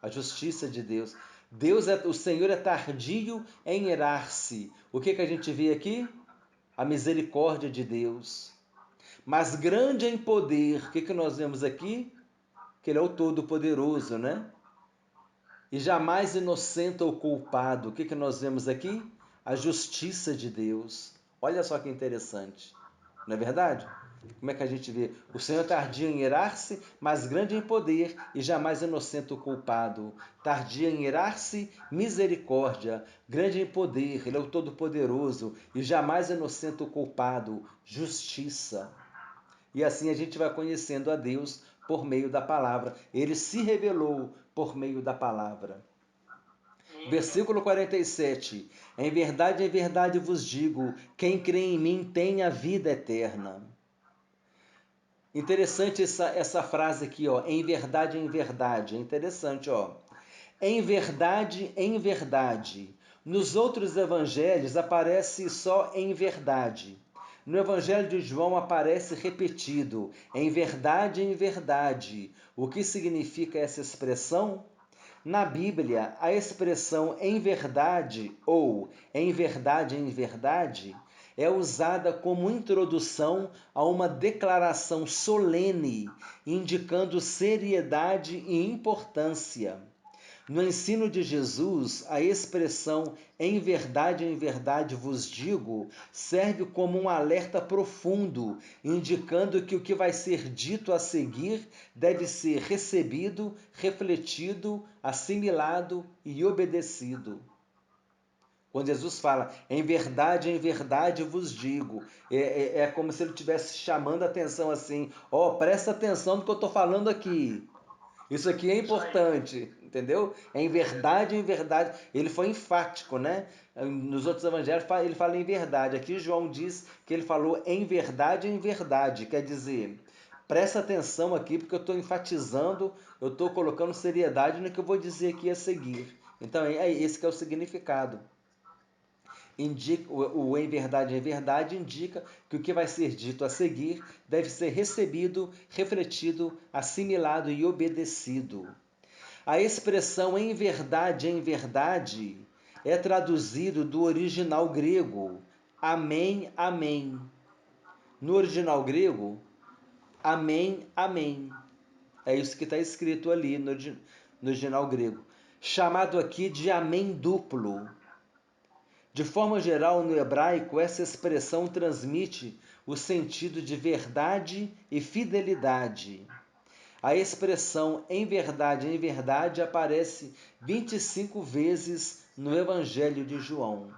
a justiça de Deus. O Senhor é tardio em irar-se. O que a gente vê aqui? A misericórdia de Deus. Mas grande em poder. O que nós vemos aqui? Que Ele é o Todo-Poderoso, né? E jamais inocenta o culpado. O que nós vemos aqui? A justiça de Deus. Olha só que interessante. Não é verdade? Como é que a gente vê? O Senhor tardia em irar-se, mas grande em poder, e jamais inocenta o culpado. Tardia em irar-se, misericórdia, grande em poder, Ele é o Todo-Poderoso, e jamais inocenta o culpado, justiça. E assim a gente vai conhecendo a Deus por meio da palavra. Ele se revelou por meio da palavra. Versículo 47. Em verdade vos digo, quem crê em mim tem a vida eterna. Interessante essa frase aqui, ó. Em verdade. É interessante, ó. Em verdade. Nos outros evangelhos aparece só em verdade. No Evangelho de João aparece repetido, em verdade. O que significa essa expressão? Na Bíblia, a expressão em verdade ou em verdade é usada como introdução a uma declaração solene, indicando seriedade e importância. No ensino de Jesus, a expressão em verdade vos digo serve como um alerta profundo, indicando que o que vai ser dito a seguir deve ser recebido, refletido, assimilado e obedecido. Quando Jesus fala, em verdade vos digo, é como se ele estivesse chamando a atenção assim, presta atenção no que eu estou falando aqui. Isso aqui é importante, entendeu? Em verdade, ele foi enfático, né? Nos outros evangelhos ele fala em verdade. Aqui João diz que ele falou em verdade. Quer dizer, presta atenção aqui porque eu estou enfatizando, eu estou colocando seriedade no que eu vou dizer aqui a seguir. Então, é esse que é o significado. O em verdade indica que o que vai ser dito a seguir deve ser recebido, refletido, assimilado e obedecido. A expressão em verdade é traduzido do original grego amém. No original grego, amém. É isso que está escrito ali no original grego. Chamado aqui de amém duplo. De forma geral, no hebraico, essa expressão transmite o sentido de verdade e fidelidade. A expressão em verdade aparece 25 vezes no Evangelho de João.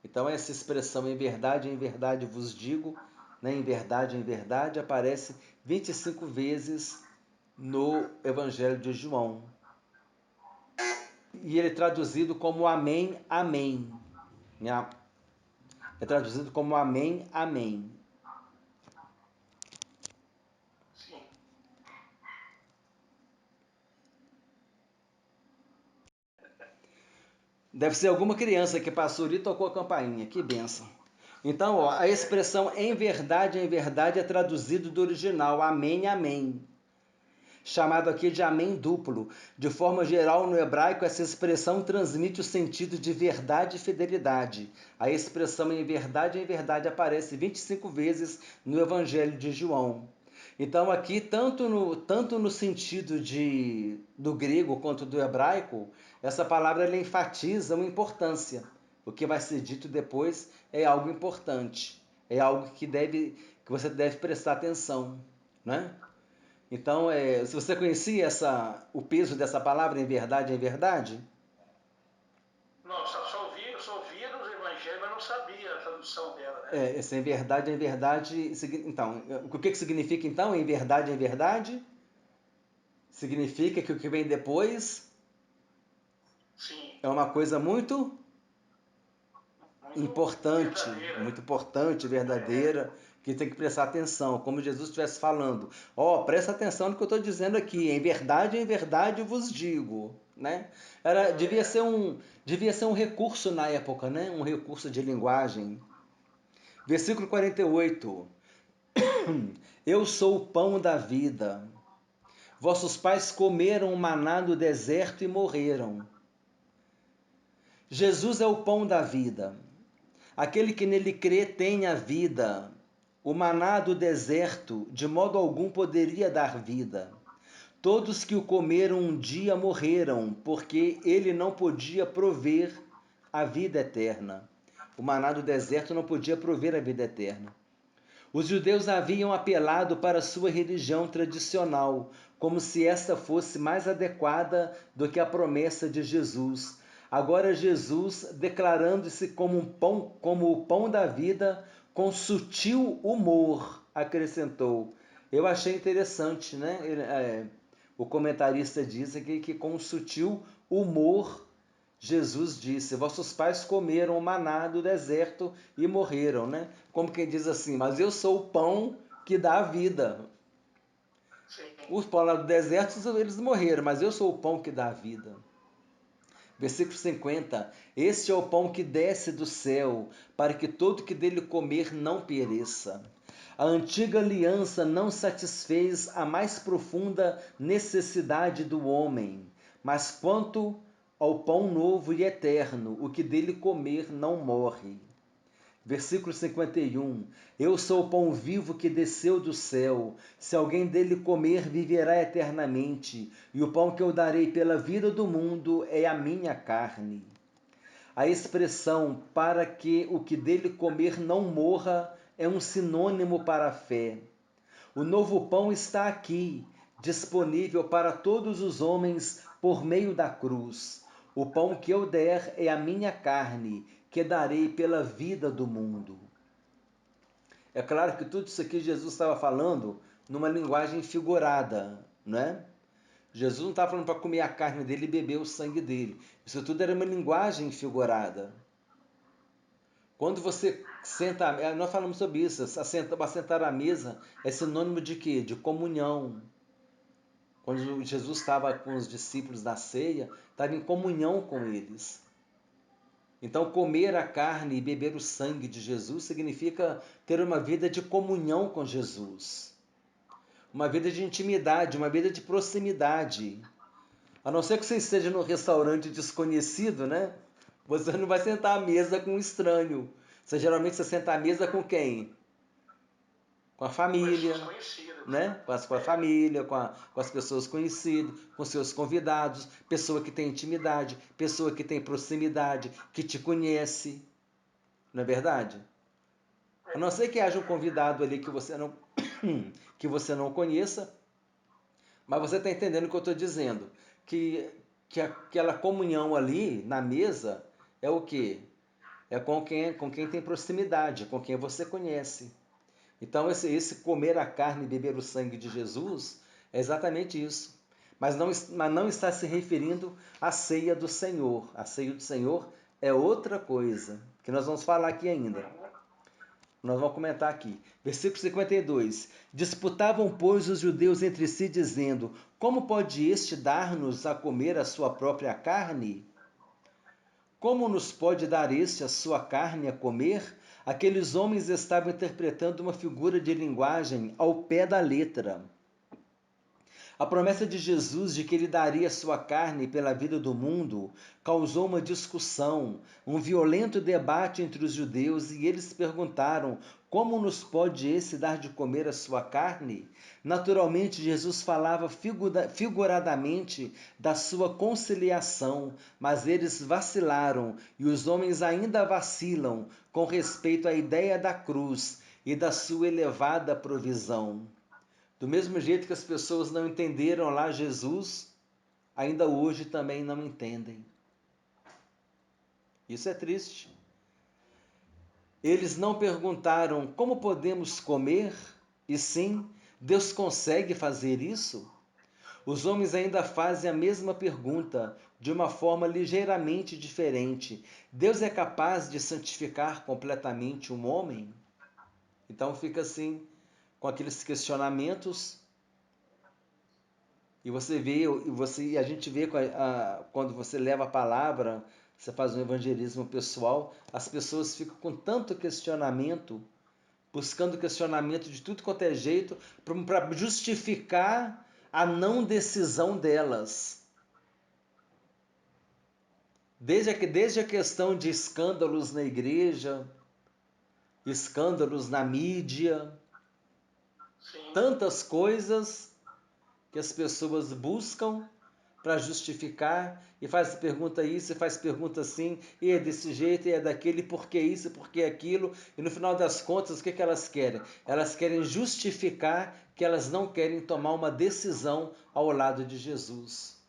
Então, essa expressão em verdade vos digo, né, em verdade, aparece 25 vezes no Evangelho de João. E ele é traduzido como amém. É traduzido como amém. Sim. Deve ser alguma criança que passou ali e tocou a campainha. Que bênção. Então, a expressão em verdade é traduzido do original, amém. Chamado aqui de amém duplo. De forma geral, no hebraico, essa expressão transmite o sentido de verdade e fidelidade. A expressão em verdade aparece 25 vezes no Evangelho de João. Então, aqui, tanto no sentido do grego quanto do hebraico, essa palavra ela enfatiza uma importância. O que vai ser dito depois é algo importante. É algo que você deve prestar atenção, né? Então, se você conhecia o peso dessa palavra em verdade? Não, só ouvia nos evangelhos, mas não sabia a tradução dela, né? Esse em verdade. Então, o que significa então em verdade? Significa que o que vem depois Sim. é uma coisa muito importante, verdadeira, que tem que prestar atenção, como Jesus estivesse falando. Presta atenção no que eu estou dizendo aqui, em verdade vos digo. Né? Devia ser um recurso na época, né? Um recurso de linguagem. Versículo 48. Eu sou o pão da vida. Vossos pais comeram o maná no deserto e morreram. Jesus é o pão da vida. Aquele que nele crê tem a vida. O maná do deserto de modo algum poderia dar vida. Todos que o comeram um dia morreram, porque ele não podia prover a vida eterna. O maná do deserto não podia prover a vida eterna. Os judeus haviam apelado para sua religião tradicional, como se esta fosse mais adequada do que a promessa de Jesus. Agora Jesus, declarando-se como o pão da vida, com sutil humor, acrescentou. Eu achei interessante, né? O comentarista diz aqui que com sutil humor Jesus disse, vossos pais comeram o maná do deserto e morreram, né? Como quem diz assim, mas eu sou o pão que dá a vida. Sim. Os pão lá do deserto, eles morreram, mas eu sou o pão que dá a vida. Versículo 50. Este é o pão que desce do céu, para que todo que dele comer não pereça. A antiga aliança não satisfez a mais profunda necessidade do homem, mas quanto ao pão novo e eterno, o que dele comer não morre. Versículo 51. Eu sou o pão vivo que desceu do céu. Se alguém dele comer, viverá eternamente. E o pão que eu darei pela vida do mundo é a minha carne. A expressão para que o que dele comer não morra é um sinônimo para a fé. O novo pão está aqui, disponível para todos os homens por meio da cruz. O pão que eu der é a minha carne, que darei pela vida do mundo. É claro que tudo isso aqui Jesus estava falando numa linguagem figurada, não é? Jesus não estava falando para comer a carne dele e beber o sangue dele. Isso tudo era uma linguagem figurada. Quando você senta, nós falamos sobre isso, assentar à mesa é sinônimo de quê? De comunhão. Quando Jesus estava com os discípulos na ceia, estava em comunhão com eles. Então, comer a carne e beber o sangue de Jesus significa ter uma vida de comunhão com Jesus. Uma vida de intimidade, uma vida de proximidade. A não ser que você esteja num restaurante desconhecido, né? Você não vai sentar à mesa com um estranho. Geralmente você senta à mesa com quem? Com a família, né? Com a família, com as pessoas conhecidas, com seus convidados, pessoa que tem intimidade, pessoa que tem proximidade, que te conhece. Não é verdade? A não ser que haja um convidado ali que você não, que você não conheça, mas você está entendendo o que eu estou dizendo. Que aquela comunhão ali na mesa é o quê? É com quem tem proximidade, com quem você conhece. Então, esse comer a carne e beber o sangue de Jesus é exatamente isso. Mas não está se referindo à ceia do Senhor. A ceia do Senhor é outra coisa, que nós vamos falar aqui ainda. Nós vamos comentar aqui. Versículo 52. Disputavam, pois, os judeus entre si, dizendo: como pode este dar-nos a comer a sua própria carne? Como nos pode dar este a sua carne a comer? Aqueles homens estavam interpretando uma figura de linguagem ao pé da letra. A promessa de Jesus de que ele daria sua carne pela vida do mundo causou uma discussão, um violento debate entre os judeus, e eles perguntaram: como nos pode esse dar de comer a sua carne? Naturalmente, Jesus falava figuradamente da sua conciliação, mas eles vacilaram, e os homens ainda vacilam com respeito à ideia da cruz e da sua elevada provisão. Do mesmo jeito que as pessoas não entenderam lá Jesus, ainda hoje também não entendem. Isso é triste. Eles não perguntaram como podemos comer, e sim, Deus consegue fazer isso? Os homens ainda fazem a mesma pergunta, de uma forma ligeiramente diferente. Deus é capaz de santificar completamente um homem? Então fica assim, com aqueles questionamentos. E você vê, e a gente vê quando você leva a palavra, você faz um evangelismo pessoal, as pessoas ficam com tanto questionamento, buscando questionamento de tudo quanto é jeito, para justificar a não decisão delas. Desde a questão de escândalos na igreja, escândalos na mídia, tantas coisas que as pessoas buscam para justificar, e faz pergunta isso, e faz pergunta assim, e é desse jeito, e é daquele, por que isso, por que aquilo, e no final das contas, o que elas querem? Elas querem justificar que elas não querem tomar uma decisão ao lado de Jesus.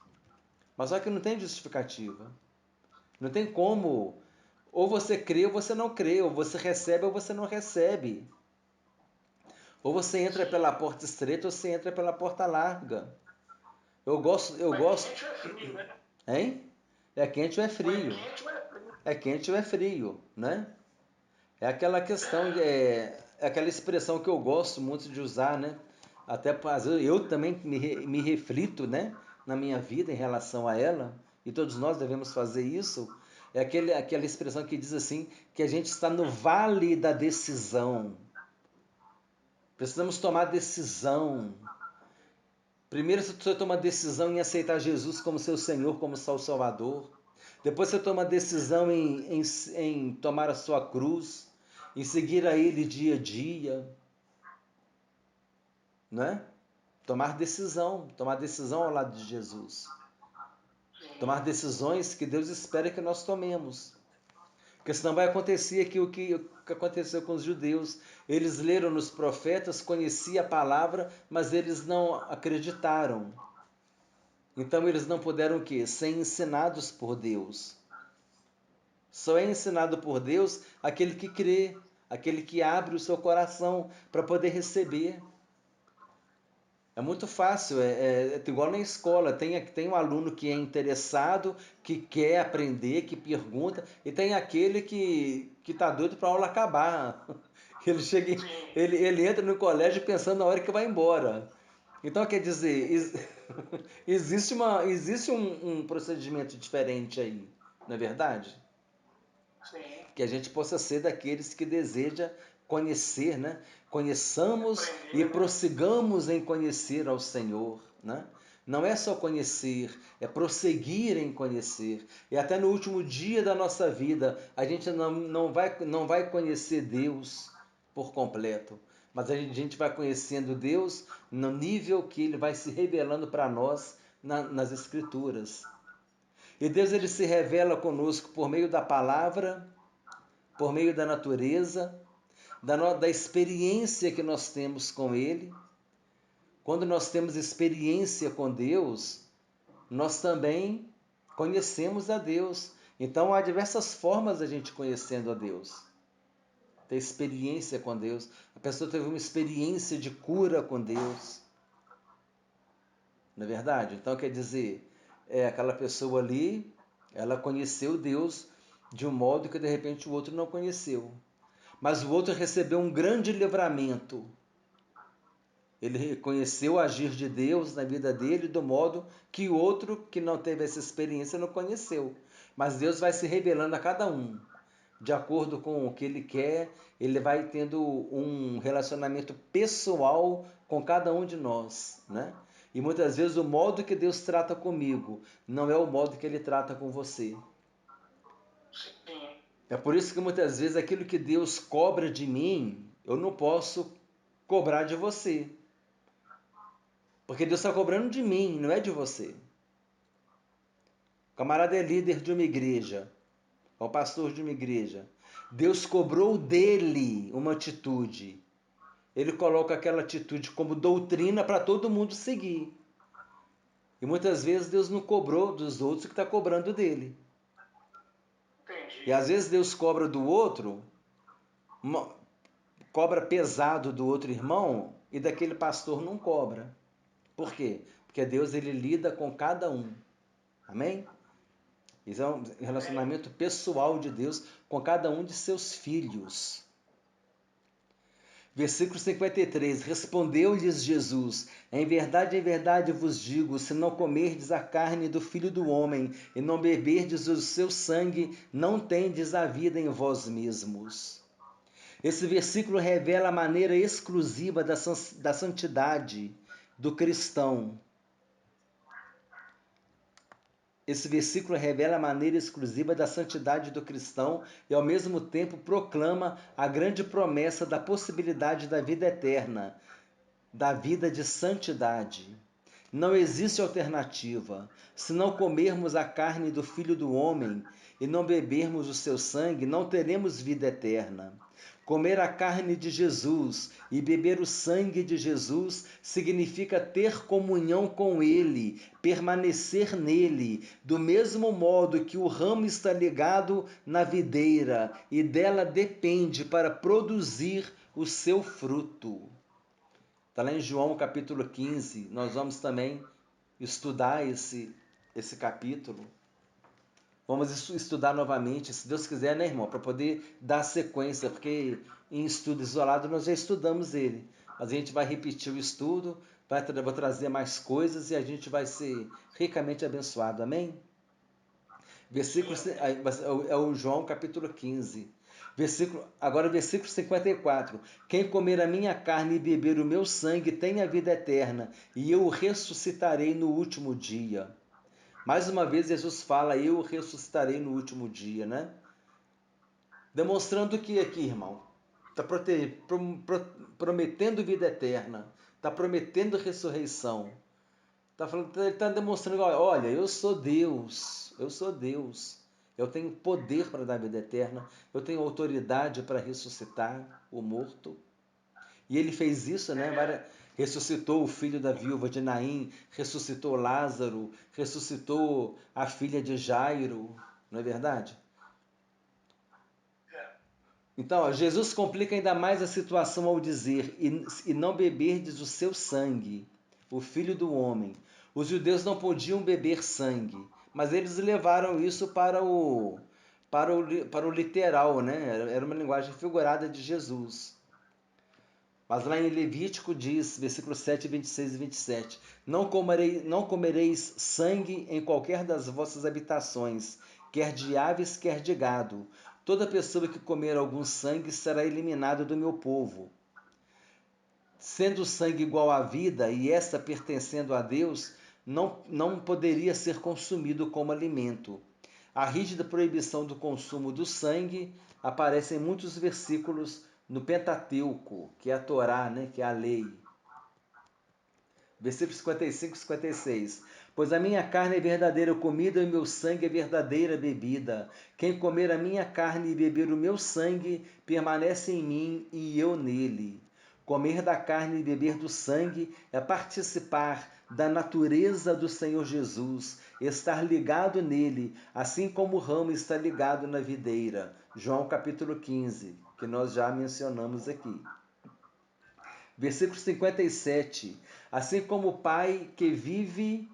Mas só que não tem justificativa. Não tem como. Ou você crê ou você não crê, ou você recebe ou você não recebe. Ou você entra pela porta estreita ou você entra pela porta larga. Eu gosto. Quente ou é frio, né? Hein? É quente ou é frio? É quente ou é frio, né? É aquela questão, é aquela expressão que eu gosto muito de usar, né? Até às vezes eu também me reflito, né? Na minha vida em relação a ela. e todos nós devemos fazer isso, é aquela expressão que diz assim, que a gente está no vale da decisão. Precisamos tomar decisão. Primeiro você toma decisão em aceitar Jesus como seu Senhor, como seu Salvador. Depois você toma decisão em tomar a sua cruz, em seguir a Ele dia a dia, né? Tomar decisão ao lado de Jesus. Tomar decisões que Deus espera que nós tomemos. Porque senão vai acontecer aqui o que aconteceu com os judeus. Eles leram nos profetas, conheciam a palavra, mas eles não acreditaram. Então eles não puderam o quê? Ser ensinados por Deus. Só é ensinado por Deus aquele que crê, aquele que abre o seu coração para poder receber. É muito fácil, é igual na escola, tem um aluno que é interessado, que quer aprender, que pergunta, e tem aquele que está doido para a aula acabar. Ele chega, ele entra no colégio pensando na hora que vai embora. Então, quer dizer, existe um procedimento diferente aí, não é verdade? Sim. Que a gente possa ser daqueles que deseja conhecer, né? Conheçamos e prossigamos em conhecer ao Senhor, né? Não é só conhecer, é prosseguir em conhecer. E até no último dia da nossa vida, a gente não vai conhecer Deus por completo, mas a gente vai conhecendo Deus no nível que Ele vai se revelando para nós nas Escrituras. E Deus ele se revela conosco por meio da palavra, por meio da natureza, da experiência que nós temos com Ele. Quando nós temos experiência com Deus, nós também conhecemos a Deus. Então há diversas formas da gente conhecendo a Deus. Ter experiência com Deus. A pessoa teve uma experiência de cura com Deus. Não é verdade? Então quer dizer, aquela pessoa ali, ela conheceu Deus de um modo que de repente o outro não conheceu. Mas o outro recebeu um grande livramento. Ele reconheceu o agir de Deus na vida dele do modo que o outro que não teve essa experiência não conheceu. Mas Deus vai se revelando a cada um. De acordo com o que ele quer, ele vai tendo um relacionamento pessoal com cada um de nós, né? E muitas vezes o modo que Deus trata comigo não é o modo que ele trata com você. Sim. É por isso que muitas vezes aquilo que Deus cobra de mim, eu não posso cobrar de você. Porque Deus está cobrando de mim, não é de você. O camarada é líder de uma igreja, é o pastor de uma igreja. Deus cobrou dele uma atitude. Ele coloca aquela atitude como doutrina para todo mundo seguir. E muitas vezes Deus não cobrou dos outros o que está cobrando dele. Entendi. E às vezes Deus cobra do outro, cobra pesado do outro irmão e daquele pastor não cobra. Por quê? Porque Deus ele lida com cada um. Amém? Isso é um relacionamento pessoal de Deus com cada um de seus filhos. Versículo 53, respondeu-lhes Jesus, em verdade vos digo, se não comerdes a carne do Filho do Homem e não beberdes o seu sangue, não tendes a vida em vós mesmos. Esse versículo revela a maneira exclusiva da santidade do cristão. Esse versículo revela a maneira exclusiva da santidade do cristão e, ao mesmo tempo, proclama a grande promessa da possibilidade da vida eterna, da vida de santidade. Não existe alternativa. Se não comermos a carne do Filho do Homem e não bebermos o seu sangue, não teremos vida eterna. Comer a carne de Jesus e beber o sangue de Jesus significa ter comunhão com Ele, permanecer nele, do mesmo modo que o ramo está ligado na videira e dela depende para produzir o seu fruto. Está lá em João capítulo 15, nós vamos também estudar esse capítulo. Vamos estudar novamente, se Deus quiser, né, irmão? Para poder dar sequência, porque em estudo isolado nós já estudamos ele. Mas a gente vai repetir o estudo, vou trazer mais coisas e a gente vai ser ricamente abençoado, amém? Versículo, é o João capítulo 15. Agora versículo 54. Quem comer a minha carne e beber o meu sangue tem a vida eterna, e eu o ressuscitarei no último dia. Mais uma vez Jesus fala, eu o ressuscitarei no último dia, né? Demonstrando que aqui, irmão, está prometendo vida eterna, está prometendo ressurreição. Ele está demonstrando, olha, eu sou Deus, eu tenho poder para dar vida eterna, eu tenho autoridade para ressuscitar o morto. E ele fez isso, né? Ressuscitou o filho da viúva de Naim, ressuscitou Lázaro, ressuscitou a filha de Jairo, não é verdade? Então, Jesus complica ainda mais a situação ao dizer, e não beberdes o seu sangue, o Filho do Homem. Os judeus não podiam beber sangue, mas eles levaram isso para o literal, né? Era uma linguagem figurada de Jesus. Mas lá em Levítico diz, versículo 7, 26 e 27, não comereis sangue em qualquer das vossas habitações, quer de aves, quer de gado. Toda pessoa que comer algum sangue será eliminada do meu povo. Sendo o sangue igual à vida, e esta pertencendo a Deus, não poderia ser consumido como alimento. A rígida proibição do consumo do sangue aparece em muitos versículos no Pentateuco, que é a Torá, né, que é a lei. Versículos 55 e 56. Pois a minha carne é verdadeira comida e o meu sangue é verdadeira bebida. Quem comer a minha carne e beber o meu sangue permanece em mim e eu nele. Comer da carne e beber do sangue é participar da natureza do Senhor Jesus, estar ligado nele, assim como o ramo está ligado na videira. João capítulo 15, que nós já mencionamos aqui. Versículo 57. Assim como o Pai que vive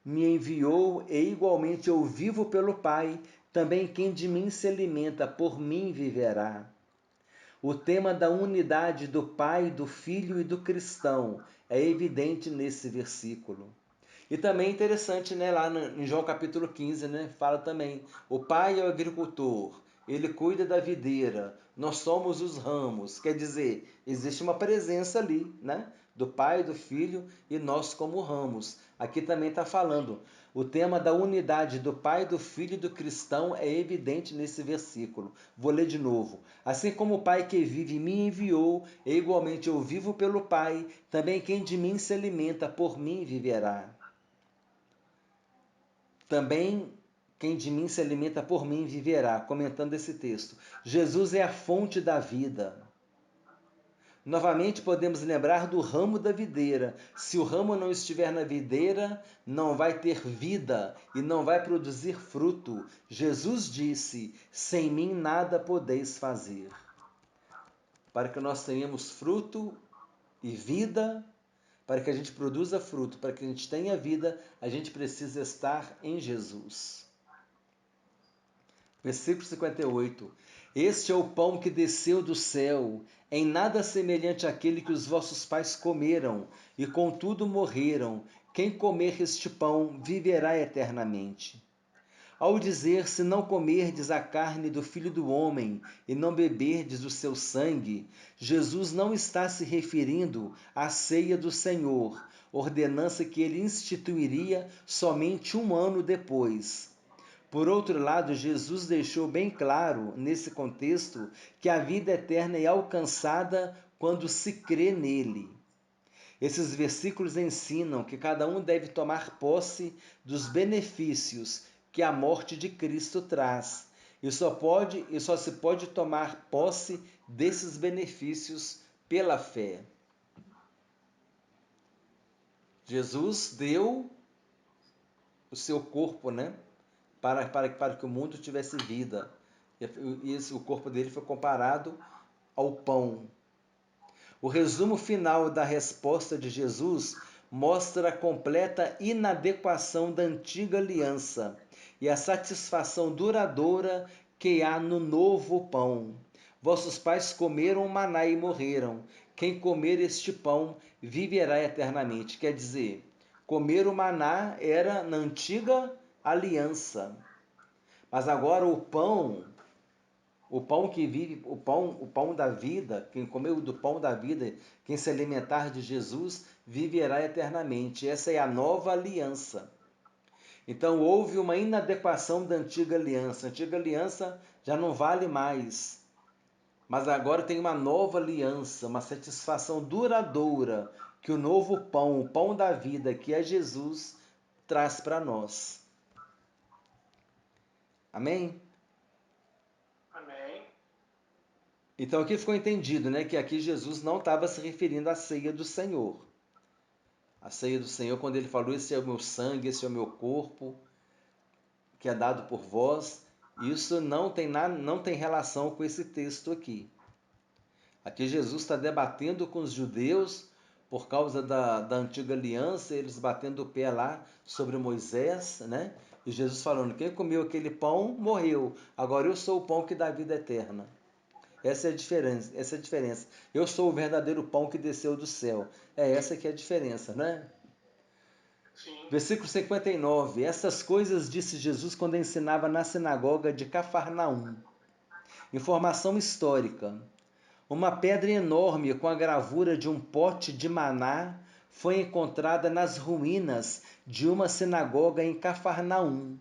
me enviou, e igualmente eu vivo pelo Pai, também quem de mim se alimenta, por mim viverá. O tema da unidade do Pai, do Filho e do cristão é evidente nesse versículo. E também é interessante, né, lá em João capítulo 15, né, fala também, o Pai é o agricultor, ele cuida da videira, nós somos os ramos. Quer dizer, existe uma presença ali, né, do Pai, do Filho e nós como ramos. Aqui também está falando, o tema da unidade do Pai, do Filho e do cristão é evidente nesse versículo. Vou ler de novo. Assim como o Pai que vive me enviou, e igualmente eu vivo pelo Pai, também quem de mim se alimenta, por mim viverá. Também quem de mim se alimenta por mim viverá, comentando esse texto. Jesus é a fonte da vida. Novamente podemos lembrar do ramo da videira. Se o ramo não estiver na videira, não vai ter vida e não vai produzir fruto. Jesus disse, sem mim nada podeis fazer. Para que nós tenhamos fruto e vida, para que a gente produza fruto, para que a gente tenha vida, a gente precisa estar em Jesus. Versículo 58. Este é o pão que desceu do céu, em nada semelhante àquele que os vossos pais comeram, e contudo morreram. Quem comer este pão viverá eternamente. Ao dizer, se não comerdes a carne do Filho do Homem e não beberdes o seu sangue, Jesus não está se referindo à ceia do Senhor, ordenança que ele instituiria somente 1 ano depois. Por outro lado, Jesus deixou bem claro, nesse contexto, que a vida eterna é alcançada quando se crê nele. Esses versículos ensinam que cada um deve tomar posse dos benefícios que a morte de Cristo traz. E só se pode tomar posse desses benefícios pela fé. Jesus deu o seu corpo, né? Para que o mundo tivesse vida. E o corpo dele foi comparado ao pão. O resumo final da resposta de Jesus mostra a completa inadequação da antiga aliança e a satisfação duradoura que há no novo pão. Vossos pais comeram o maná e morreram. Quem comer este pão viverá eternamente. Quer dizer, comer o maná era na antiga aliança. Mas agora o pão que vive, o pão da vida, quem comeu do pão da vida, quem se alimentar de Jesus, viverá eternamente. Essa é a nova aliança. Então houve uma inadequação da antiga aliança. A antiga aliança já não vale mais. Mas agora tem uma nova aliança, uma satisfação duradoura que o novo pão, o pão da vida, que é Jesus, traz para nós. Amém? Amém. Então aqui ficou entendido, né, que aqui Jesus não estava se referindo à ceia do Senhor. A ceia do Senhor, quando ele falou, esse é o meu sangue, esse é o meu corpo, que é dado por vós, isso não tem relação com esse texto aqui. Aqui Jesus está debatendo com os judeus por causa da antiga aliança, eles batendo o pé lá sobre Moisés, né? E Jesus falando, quem comeu aquele pão morreu, agora eu sou o pão que dá vida eterna. Essa é a diferença, essa é a diferença. Eu sou o verdadeiro pão que desceu do céu. É essa que é a diferença, né? Sim. Versículo 59. Essas coisas disse Jesus quando ensinava na sinagoga de Cafarnaum. Informação histórica. Uma pedra enorme com a gravura de um pote de maná foi encontrada nas ruínas de uma sinagoga em Cafarnaum.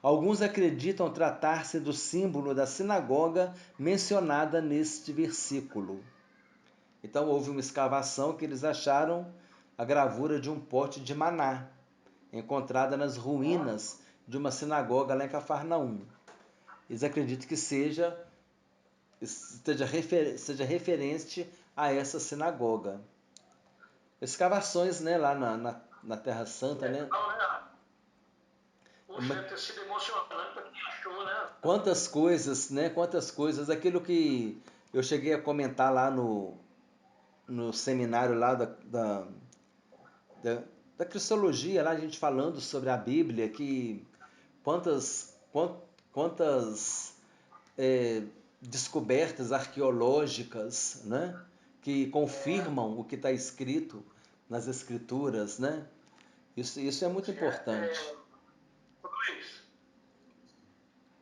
Alguns acreditam tratar-se do símbolo da sinagoga mencionada neste versículo. Então houve uma escavação que eles acharam a gravura de um pote de maná, encontrada nas ruínas de uma sinagoga lá em Cafarnaum. Eles acreditam que seja referente a essa sinagoga. Escavações, né, lá na Terra Santa, né? Legal, né? Puxa, deve ter sido emocionante para quem achou, né? Quantas coisas, né? Quantas coisas. Aquilo que eu cheguei a comentar lá no seminário lá da Cristologia, lá a gente falando sobre a Bíblia, que quantas descobertas arqueológicas, né? Que confirmam o que está escrito nas Escrituras, né? Isso é muito importante. Luiz,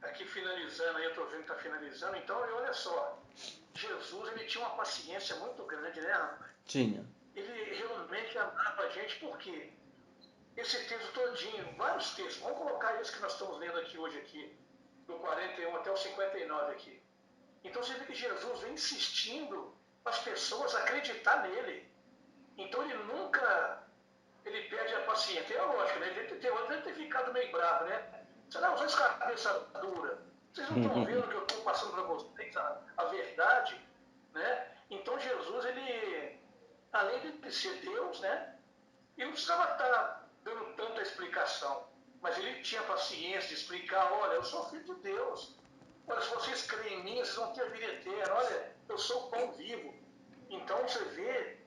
aqui finalizando, aí eu estou vendo que está finalizando, então olha só, Jesus ele tinha uma paciência muito grande, né, rapaz? Tinha. Ele realmente amava a gente, por quê? Esse texto todinho, vários textos, vamos colocar isso que nós estamos lendo aqui hoje, aqui, do 41 até o 59 aqui. Então você vê que Jesus vem insistindo para as pessoas acreditar nele. Então ele nunca ele perde a paciência. É lógico, né? Ele deve ter ficado meio bravo, né? Você não, vocês cabeça dura. Vocês não estão vendo que eu estou passando para vocês a verdade, né? Então Jesus, ele, além de ser Deus, né? Ele não precisava estar dando tanta explicação. Mas ele tinha paciência de explicar, olha, eu sou filho de Deus. Olha, se vocês creem em mim, vocês vão ter a vida eterna. Olha, eu sou o pão vivo. Então você vê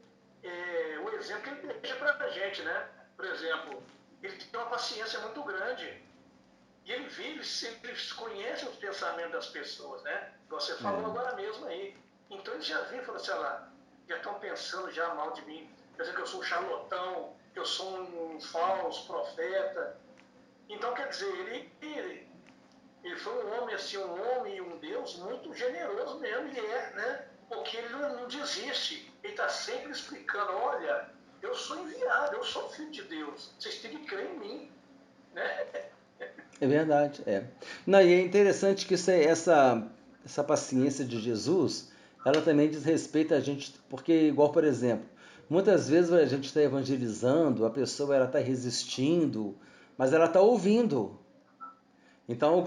o exemplo que ele deixa para a gente, né? Por exemplo, ele tem uma paciência muito grande. E ele vive, ele conhece os pensamentos das pessoas, né? Você falou agora mesmo aí. Então ele já viu, falou assim, olha lá, já estão pensando já mal de mim. Quer dizer que eu sou um charlatão, que eu sou um falso profeta. Então, quer dizer, ele foi um homem assim, um homem e um Deus muito generoso mesmo, e né? Porque ele não desiste, ele está sempre explicando, olha, eu sou enviado, eu sou filho de Deus, vocês têm que crer em mim, né? É verdade, é. Não, e é interessante que essa paciência de Jesus, ela também diz respeito a gente, porque igual, por exemplo, muitas vezes a gente está evangelizando, a pessoa ela está resistindo, mas ela está ouvindo. Então,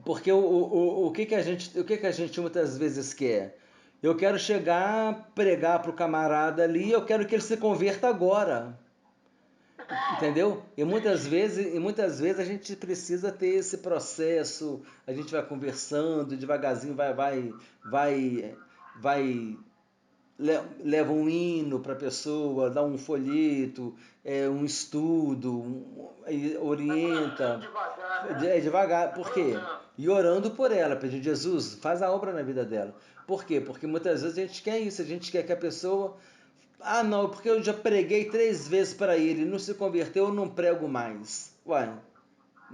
porque o que a gente muitas vezes quer? Eu quero chegar, pregar para o camarada ali, eu quero que ele se converta agora. Entendeu? E muitas vezes a gente precisa ter esse processo, a gente vai conversando, devagarzinho vai leva um hino para a pessoa, dá um folheto, um estudo, Vai plantando orienta, devagar, né? devagar. Vai Por quê? plantando. E orando por ela, pedindo, Jesus, faz a obra na vida dela. Por quê? Porque muitas vezes a gente quer isso, a gente quer que a pessoa não, porque eu já preguei 3 vezes para ele, não se converteu, eu não prego mais. Uai,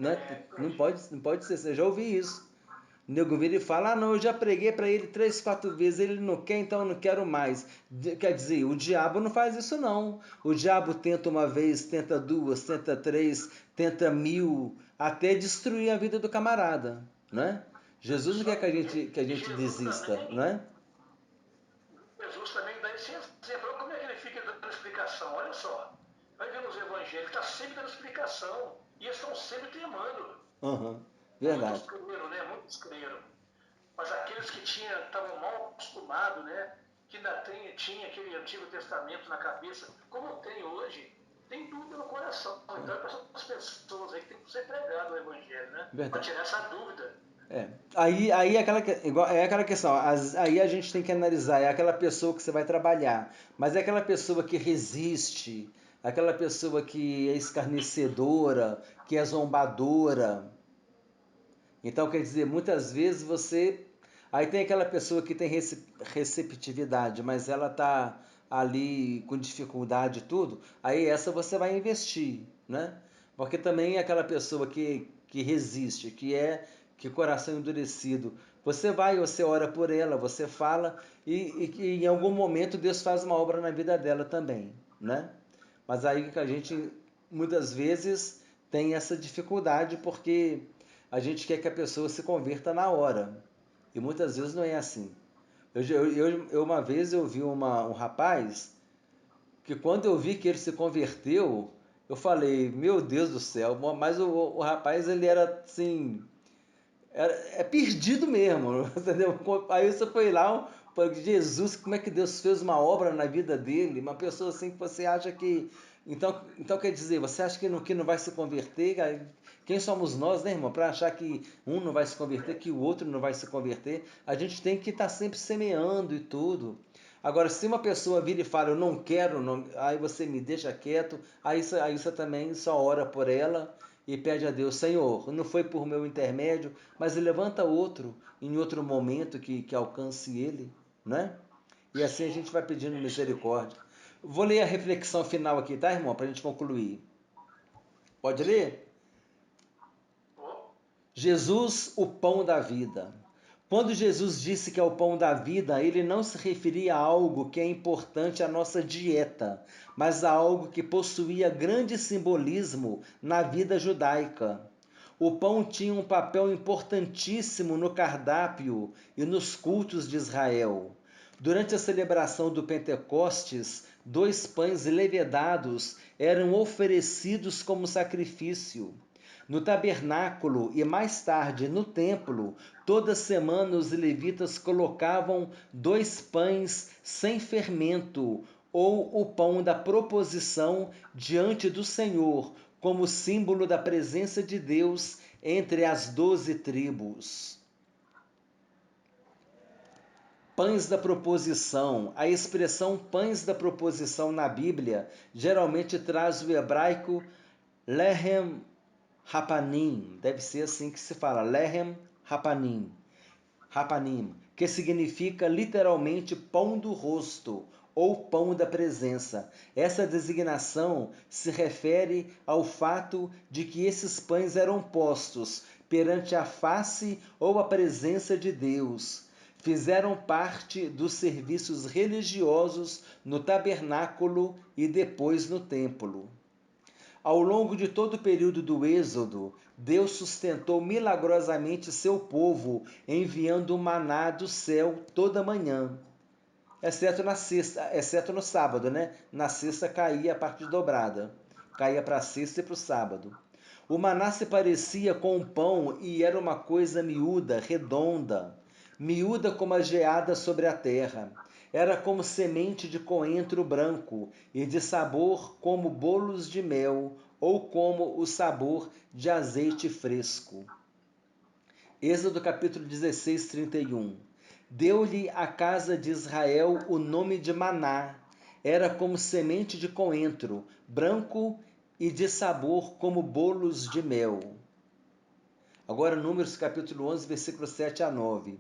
Né? Não pode ser, você já ouvi isso. O nego vira e fala, não, eu já preguei para ele 3, 4 vezes, ele não quer, então eu não quero mais. Quer dizer, o diabo não faz isso não. O diabo tenta uma vez, tenta duas, tenta três, tenta 1000, até destruir a vida do camarada, né? Jesus não quer que a gente desista, né? Jesus também dá esse exemplo. Olha como é que ele fica dando explicação. Olha só. Vai ver nos evangelhos, está sempre dando explicação. E eles estão sempre teimando. Uhum, Muitos verdade. creram, né? Muitos creram. Mas aqueles que estavam mal acostumados, né? Que ainda tinha aquele Antigo Testamento na cabeça, como tem hoje, tem dúvida no coração. Então, as pessoas aí que tem que ser pregado o Evangelho, né? Para Verdade. tirar essa dúvida. É. Aí é aquela questão, aí a gente tem que analisar, é aquela pessoa que você vai trabalhar, mas é aquela pessoa que resiste, aquela pessoa que é escarnecedora, que é zombadora. Então, quer dizer, muitas vezes você. Aí tem aquela pessoa que tem receptividade, mas ela tá ali com dificuldade e tudo, aí essa você vai investir, né? Porque também é aquela pessoa que resiste, que coração endurecido. Você ora por ela, você fala, e que em algum momento Deus faz uma obra na vida dela também, né? Mas aí que a gente muitas vezes tem essa dificuldade porque a gente quer que a pessoa se converta na hora. E muitas vezes não é assim. Uma vez eu vi um rapaz que quando eu vi que ele se converteu, eu falei, meu Deus do céu, mas o rapaz ele era assim, é perdido mesmo, entendeu? Aí você foi lá, Jesus, como é que Deus fez uma obra na vida dele? Uma pessoa assim que você acha que. Então quer dizer, você acha que não vai se converter? Quem somos nós, né, irmão? Para achar que um não vai se converter, que o outro não vai se converter. A gente tem que estar sempre semeando e tudo. Agora, se uma pessoa vira e fala, eu não quero, não, aí você me deixa quieto, aí você também só ora por ela e pede a Deus, Senhor, não foi por meu intermédio, mas levanta outro em outro momento que alcance ele, né? E assim a gente vai pedindo misericórdia. Vou ler a reflexão final aqui, tá, irmão? Para a gente concluir. Pode ler? Jesus, o pão da vida. Quando Jesus disse que é o pão da vida, ele não se referia a algo que é importante à nossa dieta, mas a algo que possuía grande simbolismo na vida judaica. O pão tinha um papel importantíssimo no cardápio e nos cultos de Israel. Durante a celebração do Pentecostes, 2 pães levedados eram oferecidos como sacrifício. No tabernáculo e mais tarde no templo, toda semana os levitas colocavam 2 pães sem fermento, ou o pão da proposição, diante do Senhor, como símbolo da presença de Deus entre as 12 tribos. Pães da proposição. A expressão pães da proposição na Bíblia geralmente traz o hebraico lehem Hapanim, deve ser assim que se fala, Lehem Hapanim, que significa literalmente pão do rosto ou pão da presença. Essa designação se refere ao fato de que esses pães eram postos perante a face ou a presença de Deus. Fizeram parte dos serviços religiosos no tabernáculo e depois no templo. Ao longo de todo o período do Êxodo, Deus sustentou milagrosamente seu povo, enviando o maná do céu toda manhã, exceto no sábado, né? Na sexta caía a parte dobrada, caía para a sexta e para o sábado. O maná se parecia com um pão e era uma coisa miúda, redonda, miúda como a geada sobre a terra. Era como semente de coentro branco e de sabor como bolos de mel ou como o sabor de azeite fresco. Êxodo capítulo 16, 31. Deu-lhe a casa de Israel o nome de Maná. Era como semente de coentro, branco e de sabor como bolos de mel. Agora, Números capítulo 11, versículos 7 a 9.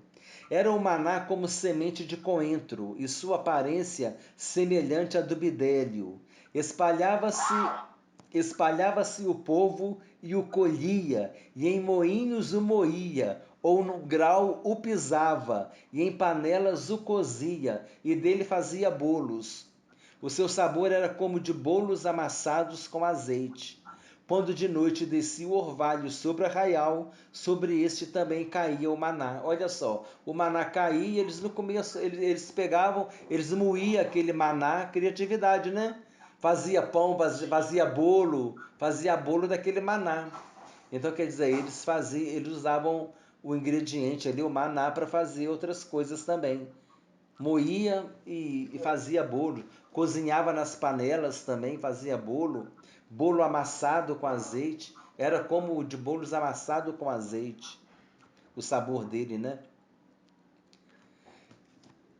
Era o maná como semente de coentro, e sua aparência semelhante à do bidélio. Espalhava-se espalhava-se o povo e o colhia, e em moinhos o moía, ou no grau o pisava, e em panelas o cozia, e dele fazia bolos. O seu sabor era como de bolos amassados com azeite. Quando de noite descia o orvalho sobre o arraial, sobre este também caía o maná. Olha só, o maná caía e eles no começo, eles pegavam, eles moíam aquele maná, criatividade, né? Fazia pão, fazia bolo daquele maná. Então, quer dizer, eles usavam o ingrediente ali, o maná, para fazer outras coisas também. Moía e fazia bolo. Cozinhava nas panelas também, fazia bolo. Bolo amassado com azeite. Era como o de bolos amassado com azeite. O sabor dele, né?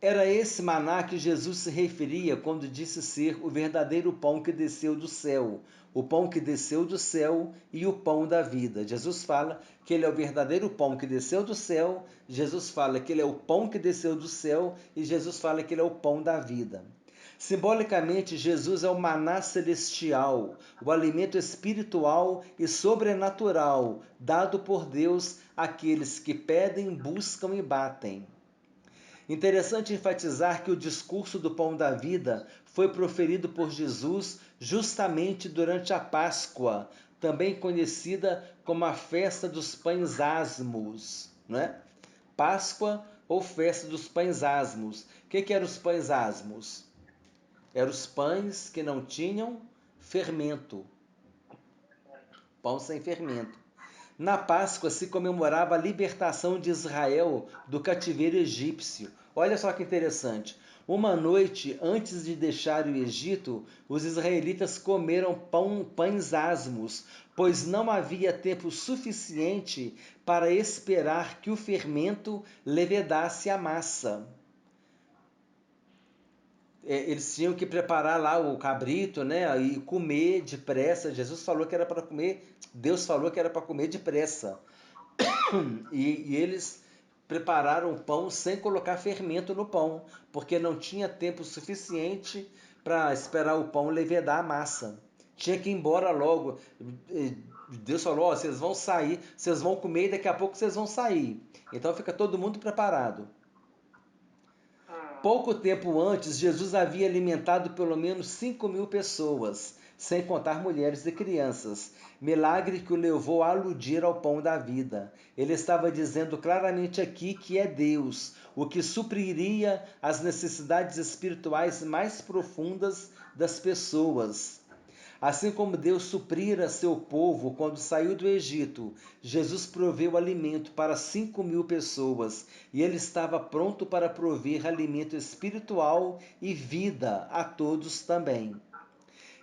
Era esse maná que Jesus se referia quando disse ser o verdadeiro pão que desceu do céu, o pão que desceu do céu e o pão da vida. Jesus fala que ele é o verdadeiro pão que desceu do céu, Jesus fala que ele é o pão que desceu do céu e Jesus fala que ele é o pão da vida. Simbolicamente, Jesus é o maná celestial, o alimento espiritual e sobrenatural dado por Deus àqueles que pedem, buscam e batem. Interessante enfatizar que o discurso do pão da vida foi proferido por Jesus justamente durante a Páscoa, também conhecida como a festa dos pães asmos, não é? Páscoa ou festa dos pães asmos. O que eram os pães asmos? Eram os pães que não tinham fermento. Pão sem fermento. Na Páscoa se comemorava a libertação de Israel do cativeiro egípcio. Olha só que interessante. Uma noite antes de deixar o Egito, os israelitas comeram pães asmos, pois não havia tempo suficiente para esperar que o fermento levedasse a massa. Eles tinham que preparar lá o cabrito, né, e comer depressa. Jesus falou que era para comer, Deus falou que era para comer depressa. E eles prepararam o pão sem colocar fermento no pão, porque não tinha tempo suficiente para esperar o pão levedar a massa. Tinha que ir embora logo. Deus falou: vocês vão sair, vocês vão comer e daqui a pouco vocês vão sair. Então fica todo mundo preparado. Pouco tempo antes, Jesus havia alimentado pelo menos 5.000 pessoas, sem contar mulheres e crianças. Milagre que o levou a aludir ao pão da vida. Ele estava dizendo claramente aqui que é Deus, o que supriria as necessidades espirituais mais profundas das pessoas. Assim como Deus suprira seu povo quando saiu do Egito, Jesus proveu alimento para 5.000 pessoas e ele estava pronto para prover alimento espiritual e vida a todos também.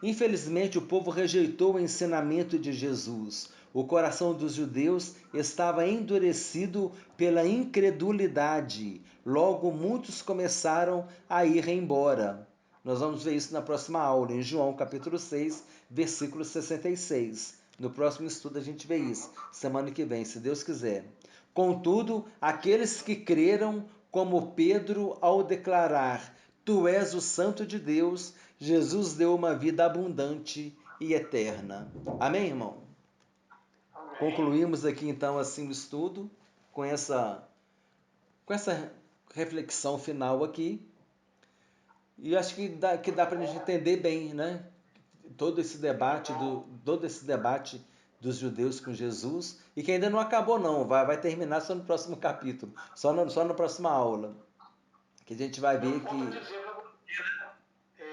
Infelizmente, o povo rejeitou o ensinamento de Jesus. O coração dos judeus estava endurecido pela incredulidade. Logo, muitos começaram a ir embora. Nós vamos ver isso na próxima aula, em João capítulo 6, versículo 66. No próximo estudo a gente vê isso, semana que vem, se Deus quiser. Contudo, aqueles que creram, como Pedro, ao declarar: Tu és o Santo de Deus, Jesus deu uma vida abundante e eterna. Amém, irmão? Amém. Concluímos aqui então assim o estudo com essa reflexão final aqui. E acho que dá para a gente entender bem, né? Todo esse debate dos judeus com Jesus e que ainda não acabou não, vai terminar só no próximo capítulo, só na próxima aula, que a gente vai ver que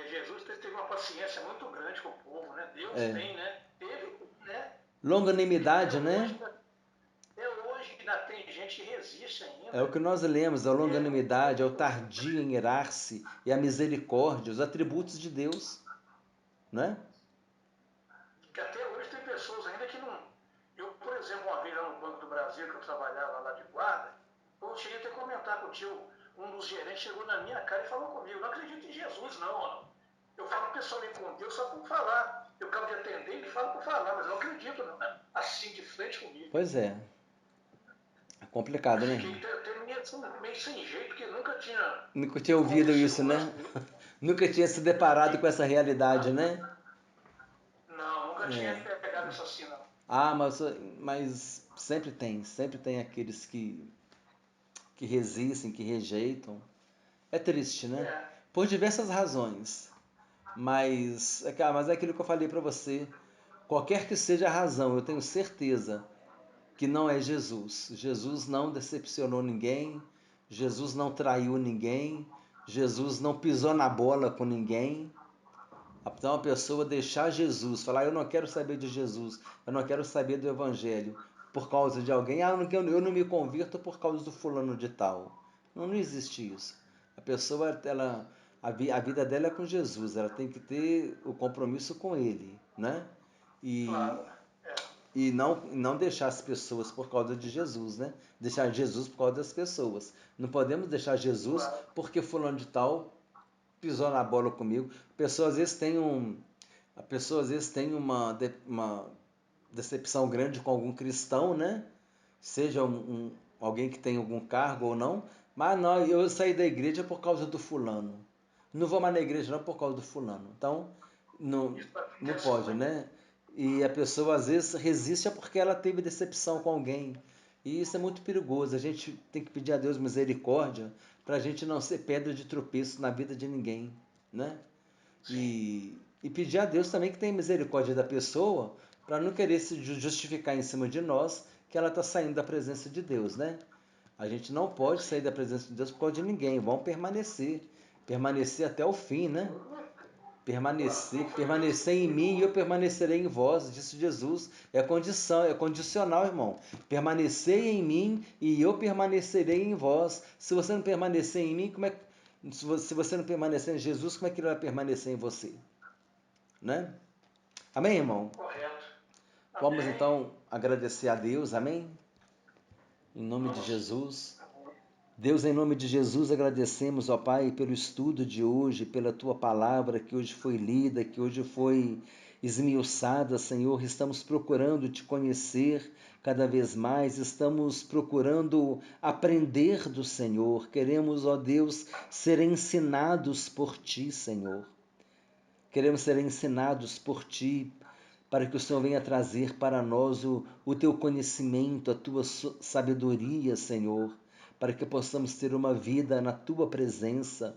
Jesus teve uma paciência muito grande com o povo, né? Deus tem, né? Teve, né? Longanimidade, né? Até hoje ainda tem gente que resiste ainda. É o que nós lemos, a longanimidade, é o tardio em irar-se e a misericórdia, os atributos de Deus, né? Que até hoje tem pessoas ainda que não... Eu, por exemplo, uma vez lá no Banco do Brasil, que eu trabalhava lá de guarda, eu cheguei até a comentar com o tio, um dos gerentes chegou na minha cara e falou comigo: não acredito em Jesus, não. Eu falo pessoalmente com Deus só por falar. Eu acabo de atender e falo por falar, mas eu não acredito, não. Assim, de frente comigo. Pois é. É complicado, né? Fiquei até meio sem jeito, porque nunca tinha ouvido isso, né? Nunca tinha se deparado com essa realidade, né? Não, nunca nunca tinha pegado isso assim, não. Ah, mas sempre tem aqueles que resistem, que rejeitam. É triste, né? É, Por diversas razões. Mas é aquilo que eu falei para você. Qualquer que seja a razão, eu tenho certeza que não é Jesus. Jesus não decepcionou ninguém. Jesus não traiu ninguém. Jesus não pisou na bola com ninguém. Então a pessoa deixar Jesus, falar, eu não quero saber de Jesus, eu não quero saber do Evangelho, por causa de alguém, eu não me convirto por causa do fulano de tal. Não, não existe isso. A pessoa, a vida dela é com Jesus, ela tem que ter o compromisso com Ele, né? E, claro. É, e não deixar as pessoas por causa de Jesus, né? Deixar Jesus por causa das pessoas. Não podemos deixar Jesus claro. porque fulano de tal pisou na bola comigo. A pessoa às vezes tem uma decepção grande com algum cristão, né? Seja alguém que tem algum cargo ou não, mas não, eu saí da igreja por causa do fulano. Não vou mais na igreja não por causa do fulano. Então, não, Isso não acontece pode, muito. né? E a pessoa às vezes resiste porque ela teve decepção com alguém. E isso é muito perigoso. A gente tem que pedir a Deus misericórdia para a gente não ser pedra de tropeço na vida de ninguém, né? Sim, E pedir a Deus também que tenha misericórdia da pessoa para não querer se justificar em cima de nós que ela está saindo da presença de Deus, né? A gente não pode sair sim. da presença de Deus por causa de ninguém. Vamos permanecer até o fim, né? Claro. Não foi Permanecer em mim e eu permanecerei em vós, disse Jesus. É condição, é condicional, irmão. Permanecer em mim e eu permanecerei em vós. Se você não permanecer em mim, como é se você não permanecer em Jesus, como é que ele vai permanecer em você? Né? Amém, irmão? correto. Vamos Amém. então agradecer a Deus, amém? Em nome de Vamos sim. Jesus. Deus, em nome de Jesus, agradecemos, ó Pai, pelo estudo de hoje, pela Tua palavra que hoje foi lida, que hoje foi esmiuçada, Senhor. Estamos procurando Te conhecer cada vez mais, estamos procurando aprender do Senhor. Queremos, ó Deus, ser ensinados por Ti, Senhor. Queremos ser ensinados por Ti, para que o Senhor venha trazer para nós o Teu conhecimento, a Tua sabedoria, Senhor, para que possamos ter uma vida na Tua presença.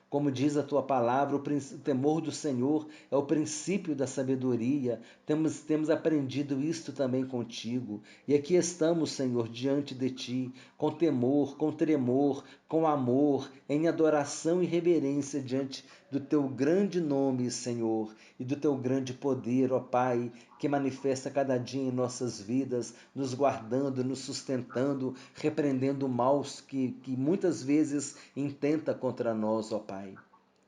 Como diz a tua palavra, o temor do Senhor é o princípio da sabedoria. Temos aprendido isto também contigo. E aqui estamos, Senhor, diante de ti, com temor, com tremor, com amor, em adoração e reverência diante do teu grande nome, Senhor, e do teu grande poder, ó Pai, que manifesta cada dia em nossas vidas, nos guardando, nos sustentando, repreendendo o mal que muitas vezes intenta contra nós, ó Pai.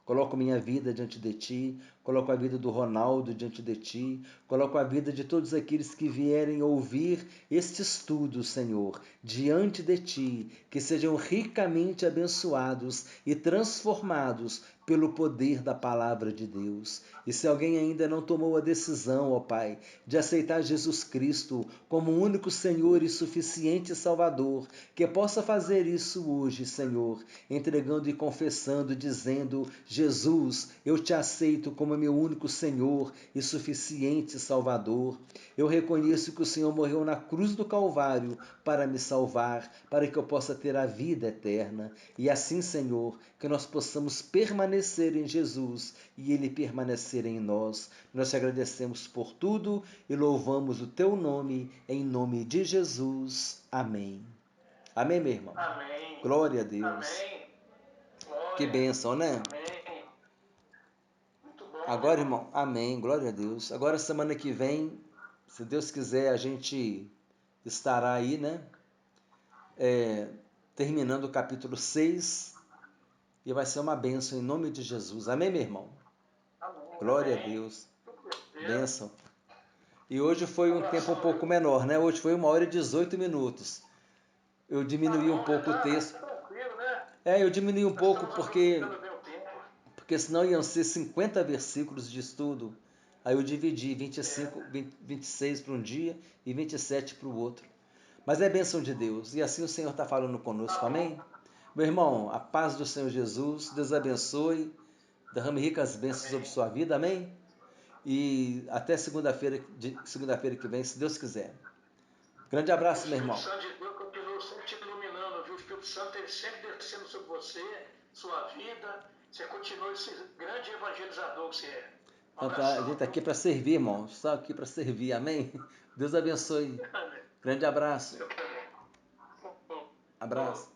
Coloco minha vida diante de Ti, coloco a vida do Ronaldo diante de Ti, coloco a vida de todos aqueles que vierem ouvir este estudo, Senhor, diante de Ti, que sejam ricamente abençoados e transformados pelo poder da palavra de Deus. E se alguém ainda não tomou a decisão, ó Pai, de aceitar Jesus Cristo como o único Senhor e suficiente Salvador, que possa fazer isso hoje, Senhor, entregando e confessando, dizendo: Jesus, eu te aceito como meu único Senhor e suficiente Salvador. Eu reconheço que o Senhor morreu na cruz do Calvário para me salvar, para que eu possa ter a vida eterna. E assim, Senhor, que nós possamos permanecer em Jesus e Ele permanecer em nós. Nós te agradecemos por tudo e louvamos o Teu nome, em nome de Jesus. Amém. Amém, meu irmão? Amém. Glória a Deus. Amém. Que Glória. bênção, né? Amém. Muito bom, né, Agora, irmão? irmão, amém. Glória a Deus. Agora, semana que vem, se Deus quiser, a gente estará aí, né? Terminando o capítulo 6 e vai ser uma bênção em nome de Jesus. Amém, meu irmão? Amém. Glória a Amém. Deus. Com certeza. Bênção. E hoje foi um tempo um Abração, pouco viu? menor, né? Hoje foi 1 hora e 18 minutos. Eu Tá diminuí um bom, já pouco o tá texto. tranquilo, né? Eu diminuí um Nós pouco estamos porque aproveitando bem o tempo. senão iam ser 50 versículos de estudo. Aí eu dividi É, 26 para um dia e 27 para o outro. Mas é bênção de Deus, e assim o Senhor está falando tá conosco, bom. amém? Meu irmão, a paz do Senhor Jesus, Deus abençoe, derrame ricas bênçãos sobre Amém. sua vida, amém? E até segunda-feira que vem, se Deus quiser. Grande abraço, meu irmão. O Espírito Santo de Deus continua sempre te iluminando, viu? O Espírito Santo ele sempre descendo sobre você, sua vida. Você continua esse grande evangelizador que você é. Um Então, a gente está aqui para servir, irmão. Só aqui para servir. Amém? Deus abençoe. Grande abraço. Eu também. Abraço.